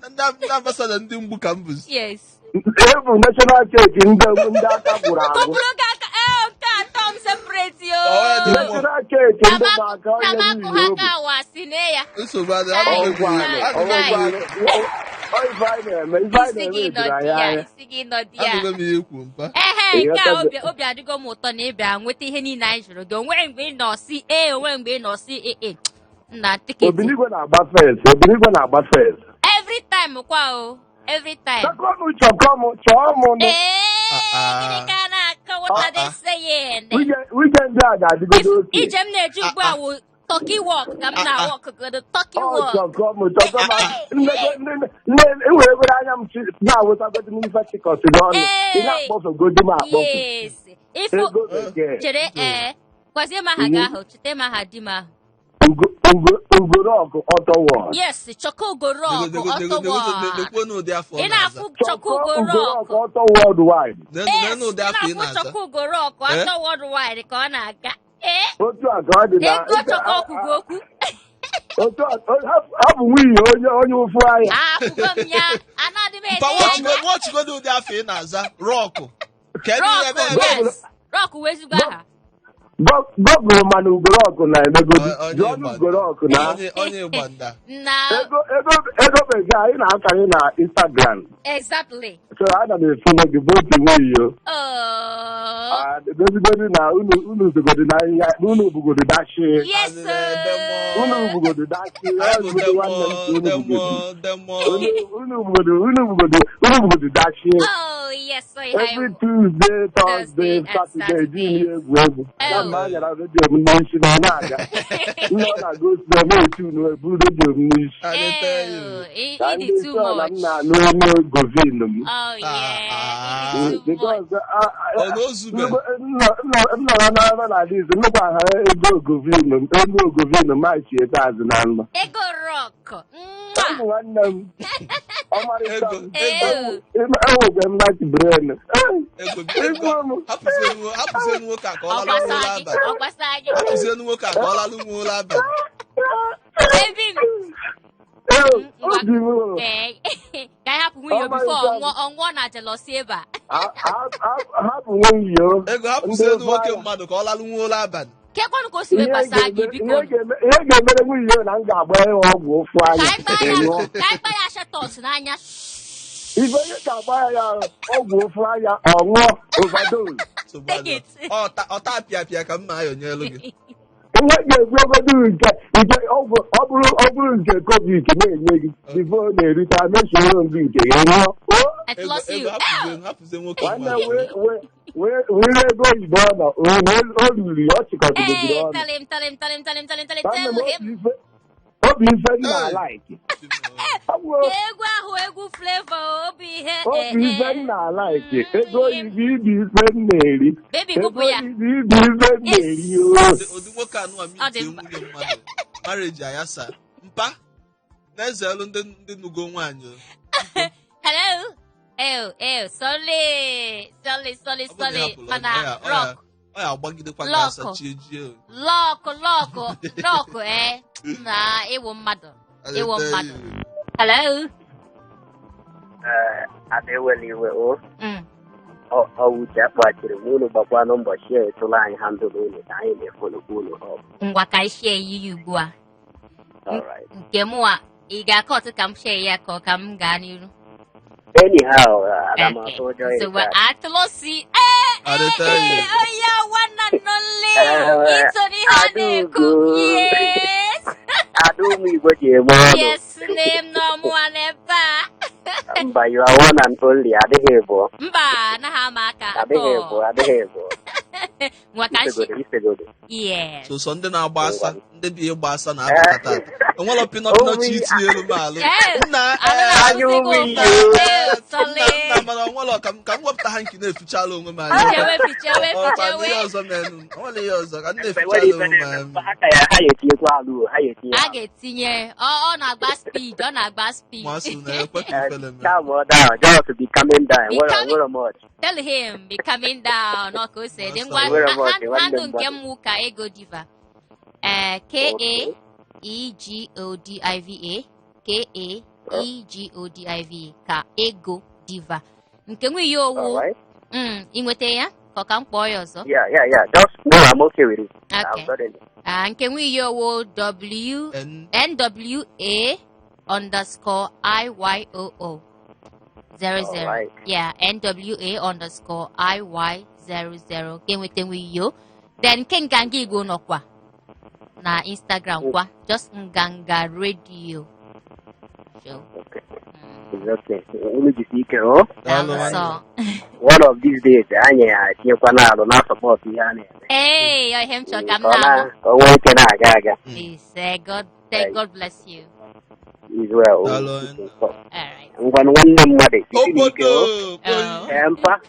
[SPEAKER 3] Ndị ambasadọ ndị mgbu ka m bụzi.
[SPEAKER 2] Yes.
[SPEAKER 1] Ebu national cake ndị aka gwụrụ agwụ.
[SPEAKER 2] Kọpụrụ ka atọ m separate yo.
[SPEAKER 1] National cake ndị bụ aka onye
[SPEAKER 2] Tamakụ ha ka awasị na ya.
[SPEAKER 3] Nsogbu adị
[SPEAKER 1] ife anyị na-eme
[SPEAKER 2] Isi gị nọdị ya.
[SPEAKER 3] adịgo m ihe ikwu mpa.
[SPEAKER 2] Nke a obi adịgo m ụtọ na ịbịa nweta ihe niile anyị jụrụ gị. Onwere mgbe ị nọ si onwere mgbe ị nọ si nna tiketi.
[SPEAKER 1] Obinigwe na-agba fes.
[SPEAKER 2] Every time kwa o. Every time.
[SPEAKER 1] Chọọ m nụ.
[SPEAKER 2] Gịnị ka a na-akọ what are they saying?
[SPEAKER 1] Weekend a ga-adịgodo oke.
[SPEAKER 2] Ije m na-eji ugbu a wụ turkey walk ka m na-walk godo turkey walk.
[SPEAKER 1] Enwere ebere anya m na-awụtagodi n'ife chịkọsị n'ọnụ. Ị na-akpọfegodi m akpọfụ.
[SPEAKER 2] Yes. Ifo chere gwazie m aha gị ahụ cheta m aha di m ahụ.
[SPEAKER 1] Ugorọkụ Ọtọwọd.
[SPEAKER 2] Yes, Choko Ugorọkụ Ọtọwọd. Ị na-afụ Choko
[SPEAKER 1] Ugorọkụ Ọtọwọd wide.
[SPEAKER 2] Ị na-afụ Choko Ugorọkụ Ọtọwọd wide ka ọ na-aga.
[SPEAKER 1] Otu a ka ọ dị na
[SPEAKER 2] ego Choko ọkwụgo okwu.
[SPEAKER 1] Ọ bụ nwunye onye ụfụ ahịa.
[SPEAKER 2] Afụgo m ya, anaghị m ede ya.
[SPEAKER 3] Wọchigodo ụdị afọ ị na-aza rọkụ.
[SPEAKER 2] Rọkụ wee ezigbo aha.
[SPEAKER 1] Gọgụrụ mana Ugorọkụ na-emegodi. Jụọnụ Ugorọkụ na
[SPEAKER 3] onye gbanda.
[SPEAKER 1] Ego bekee anyị na-akanye na Instagram.
[SPEAKER 2] Exactly.
[SPEAKER 1] So ana m efunye gị votu nwunye. Dozigodi na unu zogodi na ihe unu bugodo dashi.
[SPEAKER 2] Yes sir.
[SPEAKER 1] Unu bugodo dashi. Unu bugodo dashi.
[SPEAKER 2] Oh yes sir.
[SPEAKER 1] Every Tuesday, Thursday, Saturday, dị egwuregwu. Na anyara redio m n'isi na ọ na-aga. Ndị ọ na-aga otu na na-etu eburu redio m n'isi. Ka ndị isi ọla m na-anụ onye govin m.
[SPEAKER 2] Oh yeah.
[SPEAKER 1] Because nọrọ n'ọrụ na dizi nnukwu aha ego ogovinu machi ebe azụ na nlọ
[SPEAKER 2] ego rock.
[SPEAKER 1] ụmụ nwanne m ọmarịcha enwegwe mmachi bren
[SPEAKER 3] hapụzie nwoke a ka ọ lalụ ụlọ abalị. Hapụzie nwoke a ka ọ lalụ ụlọ abalị.
[SPEAKER 1] obi m
[SPEAKER 2] ka hapụ nwunye bifo ọnwụọ na jelosi ebe a.
[SPEAKER 1] hapụ nwunye
[SPEAKER 3] Ego hapụzie nwoke mmadụ ka ọ lalụ ụlọ abalị.
[SPEAKER 2] Kekwanụ ka o si wee gbasa gị biko.
[SPEAKER 1] ihe ga-emere nwunye na m ga-agba ya ọgwụ ụfụ anya
[SPEAKER 2] ka anyị kpa ya shatos n'anya.
[SPEAKER 1] ibe onye ga-agba ya ọgwụ ụfụ anya ọṅụọ overdose
[SPEAKER 3] Ọta apịapịa ka mma ayọnyelu gị.
[SPEAKER 1] ihe ga-egbu ogodo nke ọ bụrụ nke covid na-enye gị bifo na-erite mesoro ndị nke ya ṅụọ
[SPEAKER 3] Hapụzie nwoke
[SPEAKER 1] nwanne
[SPEAKER 3] mmadụ.
[SPEAKER 1] were ego oyibo ọ riri ọ chịkọtụgobiri ọnụ obi ife dị na laiki
[SPEAKER 2] egwu ahụ egwu Flavour obi ihe
[SPEAKER 1] obi ife dị na laiki ego oyibo ibi ife m na-eri
[SPEAKER 2] baby
[SPEAKER 1] ego
[SPEAKER 2] gụpụ ya.
[SPEAKER 1] oyibo ibi ife m na-eri
[SPEAKER 3] Ụdị nwoke anụ amite nwunye mmadụ. Marriage ayasa. Mpa na-ezelu ndị nugo nwaanyị.
[SPEAKER 2] Hello. Sorry. Mana rock.
[SPEAKER 3] Ọ ya agbagidekwa gị asachi ejie.
[SPEAKER 2] Lock, na ịwụ mmadụ. Hello.
[SPEAKER 5] Adewele iwe ọwụche akpachiri m unu gbakwanụ mbọchị a etụla anyị ha ndụ n'ụlọ ka anyị na-efolokwa unu
[SPEAKER 2] Ngwa ka anyị share yi ugbu a. Nke mụwa ị ga-akọtụ ka m share ya ka m gaa n'iru.
[SPEAKER 5] Anyhow, adamatụ ụjọ
[SPEAKER 2] So
[SPEAKER 5] ịta.
[SPEAKER 2] we're atụlọsi. Oya nwanna nnọle. Itoni ha na-ekwu. Yes.
[SPEAKER 5] Ada ụmụ Igbo ji eme ọnụ.
[SPEAKER 2] Yes, name no mụwa n'ebe a.
[SPEAKER 5] Mba, you are one and only. Adịghị ịbụ.
[SPEAKER 2] Mba, anaghị ama aka.
[SPEAKER 5] Adịghị ịbụ.
[SPEAKER 2] Nwa ka nshi.
[SPEAKER 5] Isegodo.
[SPEAKER 2] Yes.
[SPEAKER 3] So ndị na-agba asa, ndị bi ịgba asa na-abata tata. Enwere pinọpinọchi itinye elu m alụ. Nna
[SPEAKER 5] Anya ụmụ Igbo.
[SPEAKER 3] nna mana onwere ka m wepụta ha nke na-efichala onwe m anya. Ọkwa ihe ọzọ menụ. Onwere ihe ọzọ ka m na-efichala onwe m anya.
[SPEAKER 5] Ha ga-etinyekwa alụ.
[SPEAKER 2] A ga-etinye ọ na-agba speed.
[SPEAKER 3] Masị na-ekwe ka ifele m.
[SPEAKER 5] Calm down. Just be coming down. Where much?
[SPEAKER 2] Tell him be coming down. No, ka o si dị ngwa handụ nke m wụ ka Ego Diva. KAEGODIVA ka Ego Diva. Nke nwe ihe owu. Ị nweta ya? Ka m kpọọ ya ọzọ.
[SPEAKER 5] Yeah. Just no, I'm okay with it.
[SPEAKER 2] Okay. Nke nwe ihe owu NWA_IYOO 00.
[SPEAKER 5] Alright.
[SPEAKER 2] Yeah, NWA_IY00. Ka enweta nwe iyo. Then nke nganga Igbo nọkwa na Instagram kwa. Just Nganga Radio Show.
[SPEAKER 5] Okay. It's okay. Unu jisi ike o.
[SPEAKER 2] So.
[SPEAKER 5] One of these days, anyị atinyekwa n'alụ na support ihe a na-eme.
[SPEAKER 2] Hey, I am talking now.
[SPEAKER 5] O nwee ike na-aga aga.
[SPEAKER 2] Please, God bless you.
[SPEAKER 5] Is well.
[SPEAKER 2] Alright.
[SPEAKER 5] Ngwa nwanne mmadụ jisi ike o. Mpa.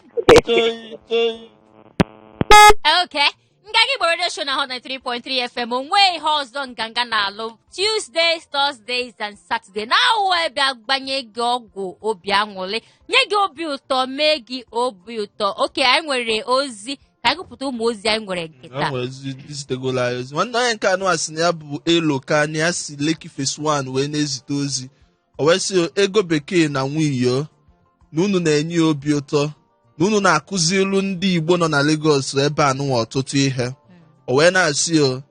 [SPEAKER 2] Okay. Nganga Igbo Radio Show na 103.3 FM. Onwe ihe ọzọ nganga na-alụ Tuesdays, Thursdays and Saturday. Na awa bịa gbanye gị ọgwụ obi aṅụrị, nye gị obi ụtọ, mee gị obi ụtọ. Okay, anyị nwere ozi ka anyị gụpụta ụmụ ozi anyị nwere nke taa.
[SPEAKER 3] Nwere ozi dizitegola ozi. Nwanne onye nke anụ asị na ya bụ elo ka na ya si Lekki Phase 1 wee na-ezite ozi. O wee sị ego bekee na nwunyo na unu na-enye obi ụtọ. Na unu na-akụzi ilu ndị Igbo nọ na Lagos ebe anụnwa ọtụtụ ihe. O wee na-asị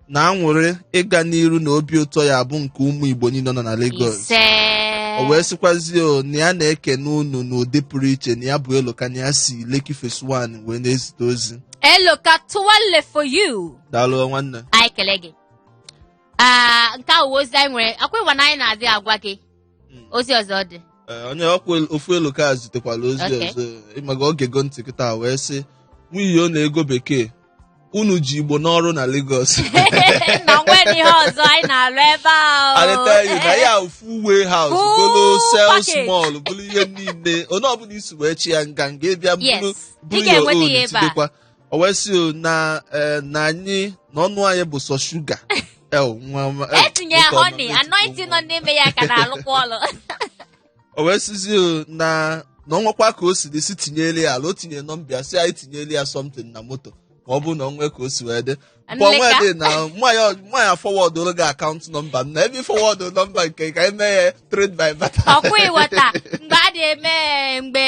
[SPEAKER 3] na anwụrị ịga n'iru na obi ụtọ ya bụ nke ụmụ Igbo niile nọ na Lagos. O wee sịkwazi na ya na-ekene unu n'ụdị pụrụ iche na ya bụ Eloka na ya si Lekki Phase 1 wee na-ezite ozi.
[SPEAKER 2] Eloka tụwale for you.
[SPEAKER 3] Daalụ nwanne.
[SPEAKER 2] Anyị kele gị. Nke ahụ ozi anyị nwere akwa ịwa na anyị na-adị agwa gị. Ozi ọzọ dị.
[SPEAKER 3] Onye ọkwa ofu Eloka zitekwala ozi ọzọ ịmaga oge go ntị kịta wee sị nwunye ọ na-ego bekee unu ji Igbo n'ọrụ na Lagos.
[SPEAKER 2] Na nwere ihe ọzọ anyị na-alụ ebe ahụ.
[SPEAKER 3] Aleta yi na ya ofu warehouse bụlụ sales mall bụlụ ihe niile onye ọbụla isi wee chi ya nganga ịbịa bụlụ ya olu tidekwa O wee sị na anyị n'ọnụ anyị bụ sọ shuga.
[SPEAKER 2] Etinye honey, anointing nọ n'ime ya ka na-alụkwa ọlụ.
[SPEAKER 3] O wee sịzi na ọnwekwa ka o siri si tinyeli ya ala, o tinye nọmba si anyị tinyeli ya something na moto ma ọ bụ na onwe ka o si wee dị. Mgbe onwe dị na nwaanyị fọwọdụrụ gị akaụntụ nọmba na ebe fọwọdụ nọmba nke ka eme ya trade by barter.
[SPEAKER 2] Ọkwa ịghọta mgbe a na-eme mgbe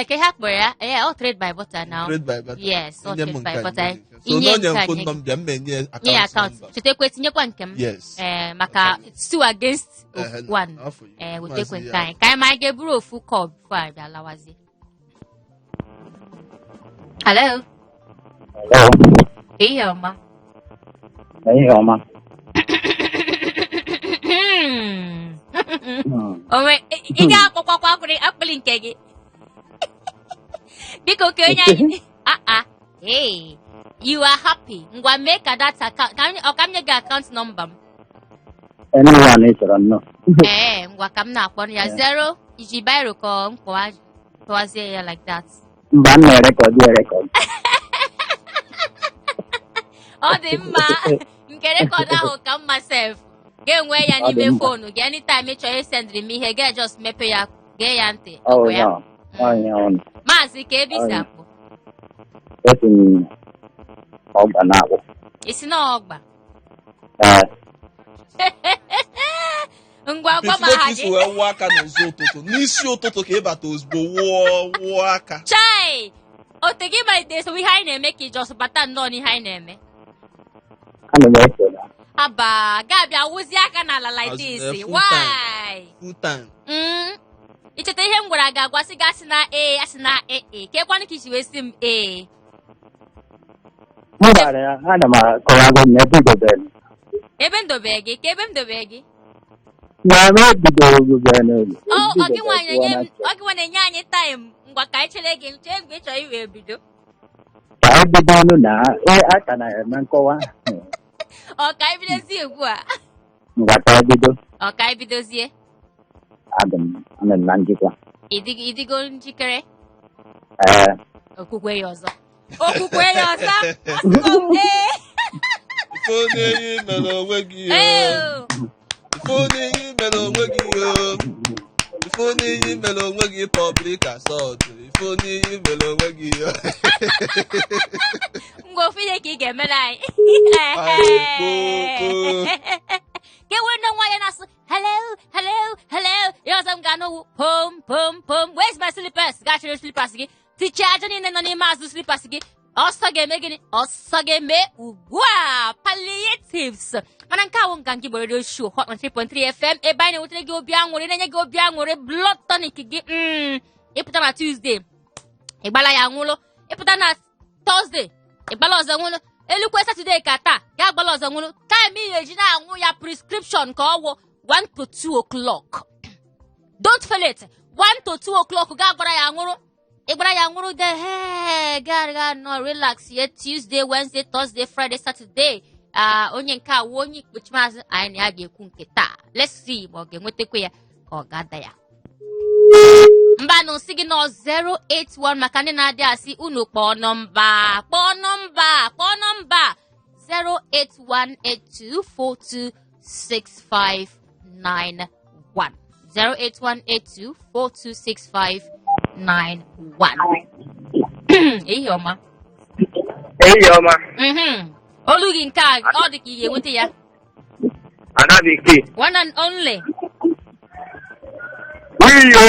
[SPEAKER 2] ka ha kpọrọ ya ọ trade by barter now.
[SPEAKER 3] Trade by barter.
[SPEAKER 2] Yes, ọ trade by barter.
[SPEAKER 3] So n'onye mfụ nọmba m enye akaụntụ.
[SPEAKER 2] Chetakwa tinyekwa nke m.
[SPEAKER 3] Yes.
[SPEAKER 2] Maka two against one. Wetekwe nke anyị. Ka anyị ma ga-eburu ofu call before anyị alawazie. Hello.
[SPEAKER 4] Hello.
[SPEAKER 2] Ihe ọma.
[SPEAKER 4] Ihe ọma.
[SPEAKER 2] Onwe ị ga-akpọkwakwa akpịlị nke gị. Biko ka onye anyị hey, you are happy. Ngwa mee ka that account ọ ka m nye gị account number m.
[SPEAKER 4] Anyone ị chọrọ nnọọ.
[SPEAKER 2] Ngwa ka m na-akpọ ya 0 iji biro ka mkpọwazie ya like that.
[SPEAKER 4] Mba m na-erekọdụ erekọdụ.
[SPEAKER 2] Ọ dị mma nke rekọd ahụ ka mma sef ga-enwe ya n'ime foonu gị anytime ị chọrọ isendịrị m ihe ga just mepe ya gee ya ntị. Maazị ka ebe isi akpụ
[SPEAKER 4] ọgba na-akpụ
[SPEAKER 2] isi na ọgba ngwa gwa m aha gị
[SPEAKER 3] wee wụọ aka n'ụzọ ụtụtụ n'isi ụtụtụ ka ịbata ozugbo wụọ aka
[SPEAKER 2] chai ote gị malite so ihe anyị na-eme ka ijọs bata nnọọ n'ihe anyị na-eme aba ga-abịa wụzie aka n'ala like this why icheta ihe m gwara gị agwasị gị asị na asị na ka ekwanụ ka isi wee si m ebe ndobe gị ka ebe m dobe gị ọ gị nwa na-enye anyị taịm ngwa ka anyị chere gị chee mgbe ị chọrọ iwe bido
[SPEAKER 4] ka ebido ọnụ na aka na-eme nkọwa
[SPEAKER 2] ọ ka anyị bidozie ugbu a
[SPEAKER 4] ngwa ka ebido
[SPEAKER 2] ọ ka anyị bidozie
[SPEAKER 4] anọ m na njikwa
[SPEAKER 2] ịdịgo njikere okwukwe ya ọzọ
[SPEAKER 3] onye ihe mere onwe gị ife onye ihe mere onwe gị public assault ife onye ihe mere onwe gị
[SPEAKER 2] ngwa ofu ihe ka ị ga-emere anyị ka enwere ndị nwaanyị na-asụ hello ya ọzọ m ga-anọwu pom where's my slippers gachiri slippers gị tichie aja niile nọ n'ime azụ slippers gị ọsọ ga-eme gịnị ọsọ ga-eme ugbu a palliatives mana nke awụ nka nke radio show Hot 3.3 FM ebe anyị na-enwetara gị obi aṅụrị na-enye gị obi aṅụrị blood tonic gị ịpụta na Tuesday ịgbala ya nwụlụ ịpụta na Thursday ịgbala ọzọ nwụlụ elukwe Saturday ka taa ga agbala ọzọ nwụlụ time ị ga-eji na-aṅụ ya prescription ka ọgwụ 1 to 2 o'clock don't fail it 1 to 2 o'clock ga agbara ya nwụrụ ịgbara ya nwụrụ ga no relax ye Tuesday Wednesday Thursday Friday Saturday onye nke a onye ikpechi maazị anyị na ya ga-ekwu nke taa let's see ma ọ ga-enwetakwa ya ka ọ ga-ada ya mba na osi gị nọ 081 maka ndị na-adị asị unu kpọọ nọmba 08182426591 08182426591 ehi ọma olu gị nke a ọ dị ka ị ga-enweta ya
[SPEAKER 6] Anabiki.
[SPEAKER 2] one and only
[SPEAKER 6] Wiyo.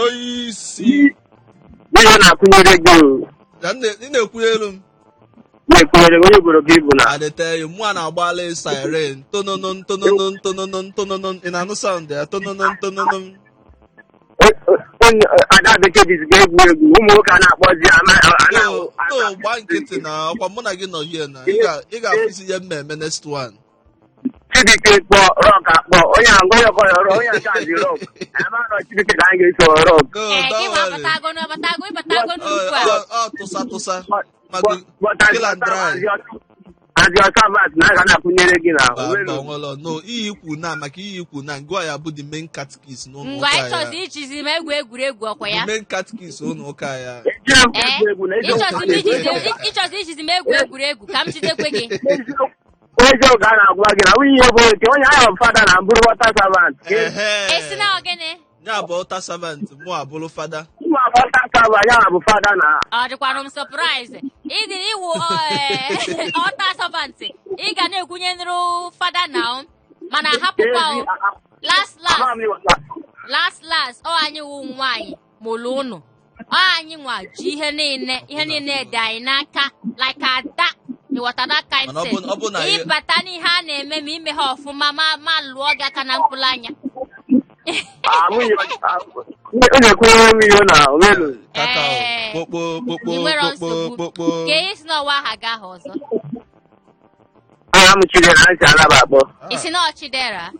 [SPEAKER 3] Oisi.
[SPEAKER 6] Wiyo na-akwụnyere gị.
[SPEAKER 3] Ị na-ekwunyere m.
[SPEAKER 6] Na-ekwunyere onye obodo gị bụ na.
[SPEAKER 3] Adịteghị mụ na-agbala siren tononon ị na-anụ sound ya tononon
[SPEAKER 6] Adabiki diziga egwuregwu ụmụ nwoke a na-akpọzi
[SPEAKER 3] gba nkịtị na ọkwa mụ na gị nọ hie na ị ga-afụzi ihe mmemme next one.
[SPEAKER 6] Chibike kpọ rọk akpọ onye agụ ya kọrọ onye nchaji rọk amarọ Chibike ka anyị ga-eso rọk
[SPEAKER 5] dị ọsabat na aga na-akwụnyere gị na
[SPEAKER 3] no iyi ikwu na maka iyi ikwu na ngwa ya bụ the main catechist n'ụlọ
[SPEAKER 2] ngwa
[SPEAKER 3] ụka ya
[SPEAKER 2] ịchọzi ichizi m egwuregwu ọkwa ya
[SPEAKER 3] the main catechist n'ụlọ ụka ya
[SPEAKER 2] ịchọzi ichizi m egwuregwu ka m chidekwe gị
[SPEAKER 5] eziokwu a na-agwa gị na nwunye bụ nke onye ahụ fada na mbụrụ wọta savant
[SPEAKER 2] esi na ogene
[SPEAKER 3] ya bụ ọta servant mụ abụrụ fada
[SPEAKER 5] ụmụ wọta savant ya bụ fada na
[SPEAKER 2] ọ dịkwanụ m surprise ịdị iwu ọta servant ị ga na-egwunye nrụ fada na mana hapụkwa last ọ anyị wụ nwaanyị mụrụ ụnụ ọ anyị nwa ji ihe niile dị anyị n'aka like ada ịghọtara kind ịbata n'ihe a na-eme ma ime ha ọfụma ma lụọ gị aka na mkpụrụ anya nwere nsogbu ka ihe si n'ọwa aha gaa ha ọzọ
[SPEAKER 5] aha m Chidera ntị Alaba akpọ
[SPEAKER 2] isi na Chidera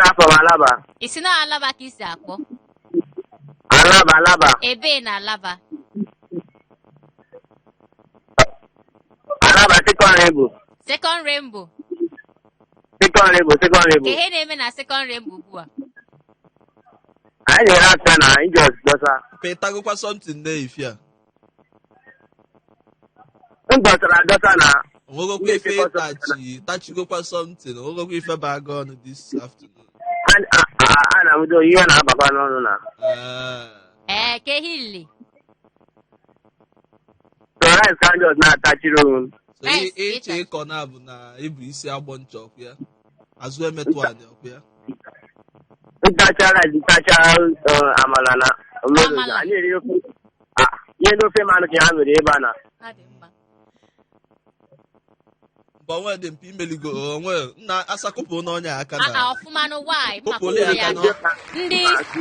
[SPEAKER 5] afọ m Alaba
[SPEAKER 2] isi na Alaba ka isi akpọ
[SPEAKER 5] Alaba
[SPEAKER 2] ebe na Alaba Second Rainbow ka ihe na-eme na Second Rainbow ugbu a
[SPEAKER 5] anyị nyere aka na Injọs dọsa
[SPEAKER 3] petagokwa something na-efi a
[SPEAKER 5] m dọsara adọsa na
[SPEAKER 3] onwegokwa ife tachigokwa something onwegokwa ife baga ọnụ this afternoon
[SPEAKER 5] a na-amụdo ihe na-abakwa n'ọnụ na
[SPEAKER 2] ka ehili
[SPEAKER 5] Torres ka Injọs na-atachiri onwe
[SPEAKER 3] so ịchọ ịkọ na bụ na ịbụ isi agbọ ncha ọkụ ya azụ emetụ anyị ọkụ ya
[SPEAKER 5] ntachara amala na omerozi anyị eri ofe ihe n'ofe mmanụ ka ha nwere ebe a na
[SPEAKER 3] mgbe onwe dị mpe imeligo onwe na asakụpụ n'ọnya aka na
[SPEAKER 2] ọfụmanụ nwanyị
[SPEAKER 3] kpụpụrụ ya aka
[SPEAKER 2] ndị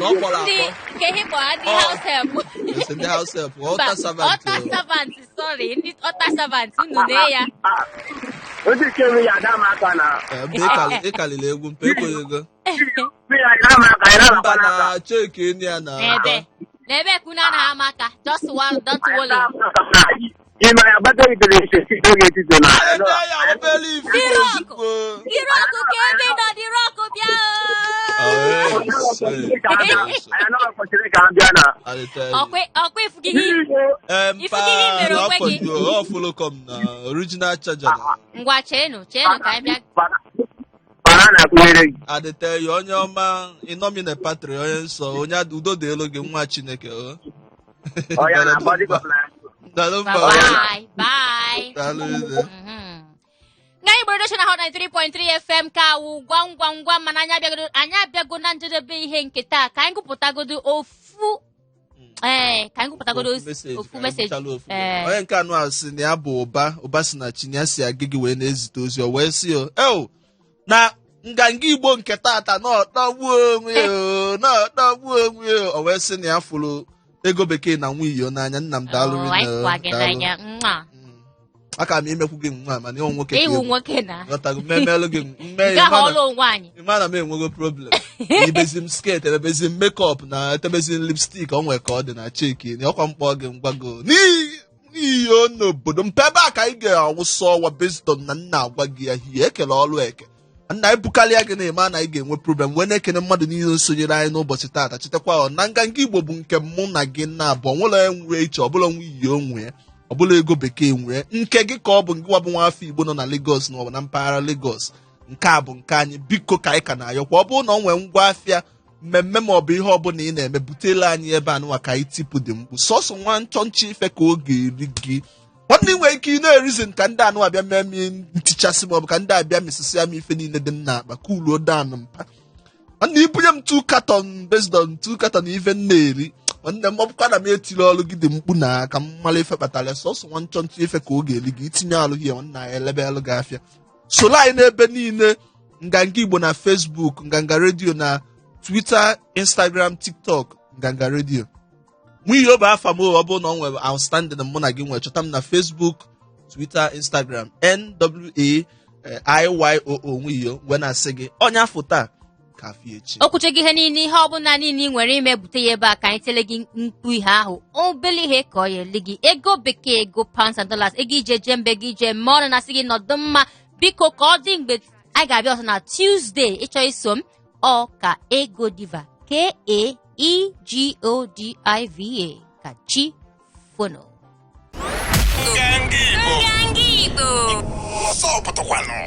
[SPEAKER 3] ọkpọrọ
[SPEAKER 2] nke ihe kpọrọ ndị house help
[SPEAKER 3] ọta
[SPEAKER 2] servant sorry ndị ọta servant unu na ya
[SPEAKER 5] ozi kere ya ada m aka na
[SPEAKER 3] ịkalịla egwu mpe ekweghị ego
[SPEAKER 5] mba
[SPEAKER 3] na cheki enyi ya na
[SPEAKER 2] n'ebe kuna na amaka just one don't worry
[SPEAKER 5] ime ya gbata itere ise site oge etito na
[SPEAKER 2] Dirọkụ ka ebe nọ Dirọkụ bịa ọkwa ifugihi mere onwe gị
[SPEAKER 3] ọfụlụkọm na original charger
[SPEAKER 2] ngwa cheenu ka anyị bịa
[SPEAKER 3] adịte ya onye ọma ịnọmine patri onye nsọ onye udo dị elu gị nwa Chineke
[SPEAKER 2] bye nga Igbo Radio na 93.3 FM ka awụ gwam gwam gwam mana anyị abịago na njedebe ihe nke taa ka anyị gụpụtagodo ofu meseji
[SPEAKER 3] onye nke anụ ahụ si na ya bụ ụba si na chi ya si agị gị wee na-ezite ozi o wee si na nganga Igbo nke taata n'ọtọgbuo onwe ya o wee sị na ya fụrụ ego bekee na nwa iyo n'anya nna m daalụrụ aka m imekwu gị nwa mana ịhụ nwoke
[SPEAKER 2] ịhụ nwoke na
[SPEAKER 3] memelụ gị mana m enwego problem ibezi m sket ebebezi m mekọp na etebezi m lipstik o nwere ka ọ dị na cheki na ọkwa mkpọ gị ngwago n'iyo n'obodo mpe ebe a ka anyị ga-awụsa ọwa bezdon na nna agwa gị ya hie ekele ọrụ eke nna ebukarịa gị na-eme a na anyị ga-enwe problem wee na-ekene mmadụ niile sonyere anyị n'ụbọchị taata chetakwa na nganga Igbo bụ nke mụ na gị na abụọ nwere enwe iche ọbụla nwa iyi onwe ọbụla ego bekee nwee nke gị ka ọ bụ ngị wabụ nwa afọ Igbo nọ na Lagos na ọ bụ na mpaghara Lagos nke a bụ nke anyị biko ka anyị ka na-ayọkwa ọ bụrụ na ọ nwee ngwa afịa mmemme ma ọ bụ ihe ọbụla ị na-eme butela anyị ebe anụnwa ka anyị tipụ dị mkpu sọsọ nwa nchọnchọ ife ka ọ ga-eri gị nwanne nwere ike ị na-erizin ka ndị anụ abịa mee m ntichasị maọbụ ka ndị abịa mesịsị ya m ife niile dị m n'akpa ka uluo danụ mpa nwanne ibunye m 2 carton based on 2 carton ife m na-eri nwanne m ọbụkwa na m etiri ọrụ gị dị mkpu na ka m mara ife kpatara sọsọ nwa nchọnchọ ife ka ọ ga-eri gị itinye alụ gị nwanne anyị elebe alụ gị afịa soro anyị n'ebe niile nganga Igbo na Facebook nganga redio na Twitter Instagram TikTok nganga redio nwihi obe afa m ọ bụrụ na ọ nwere outstanding mụ na gị nwere chọta m na Facebook Twitter Instagram NWAIYOO nwihi wee na-asị gị onye afọ taa kafi echi
[SPEAKER 2] okwuche gị ihe niile ihe ọbụla niile ị nwere ime bute ya ebe a ka anyị tele gị mkpu ihe ahụ obele ihe ka ọ ya eli gị ego bekee ego pounds and dollars ego ije je mbe gị ije ma ọ na-asị gị nọdụ mma biko ka ọ dị mgbe anyị ga-abịa ọzọ na Tuesday ịchọ iso m ọ ka ego diva KAEGODIVA ka chi fono
[SPEAKER 7] Nganga Igbo. Ọsọ pụtakwano.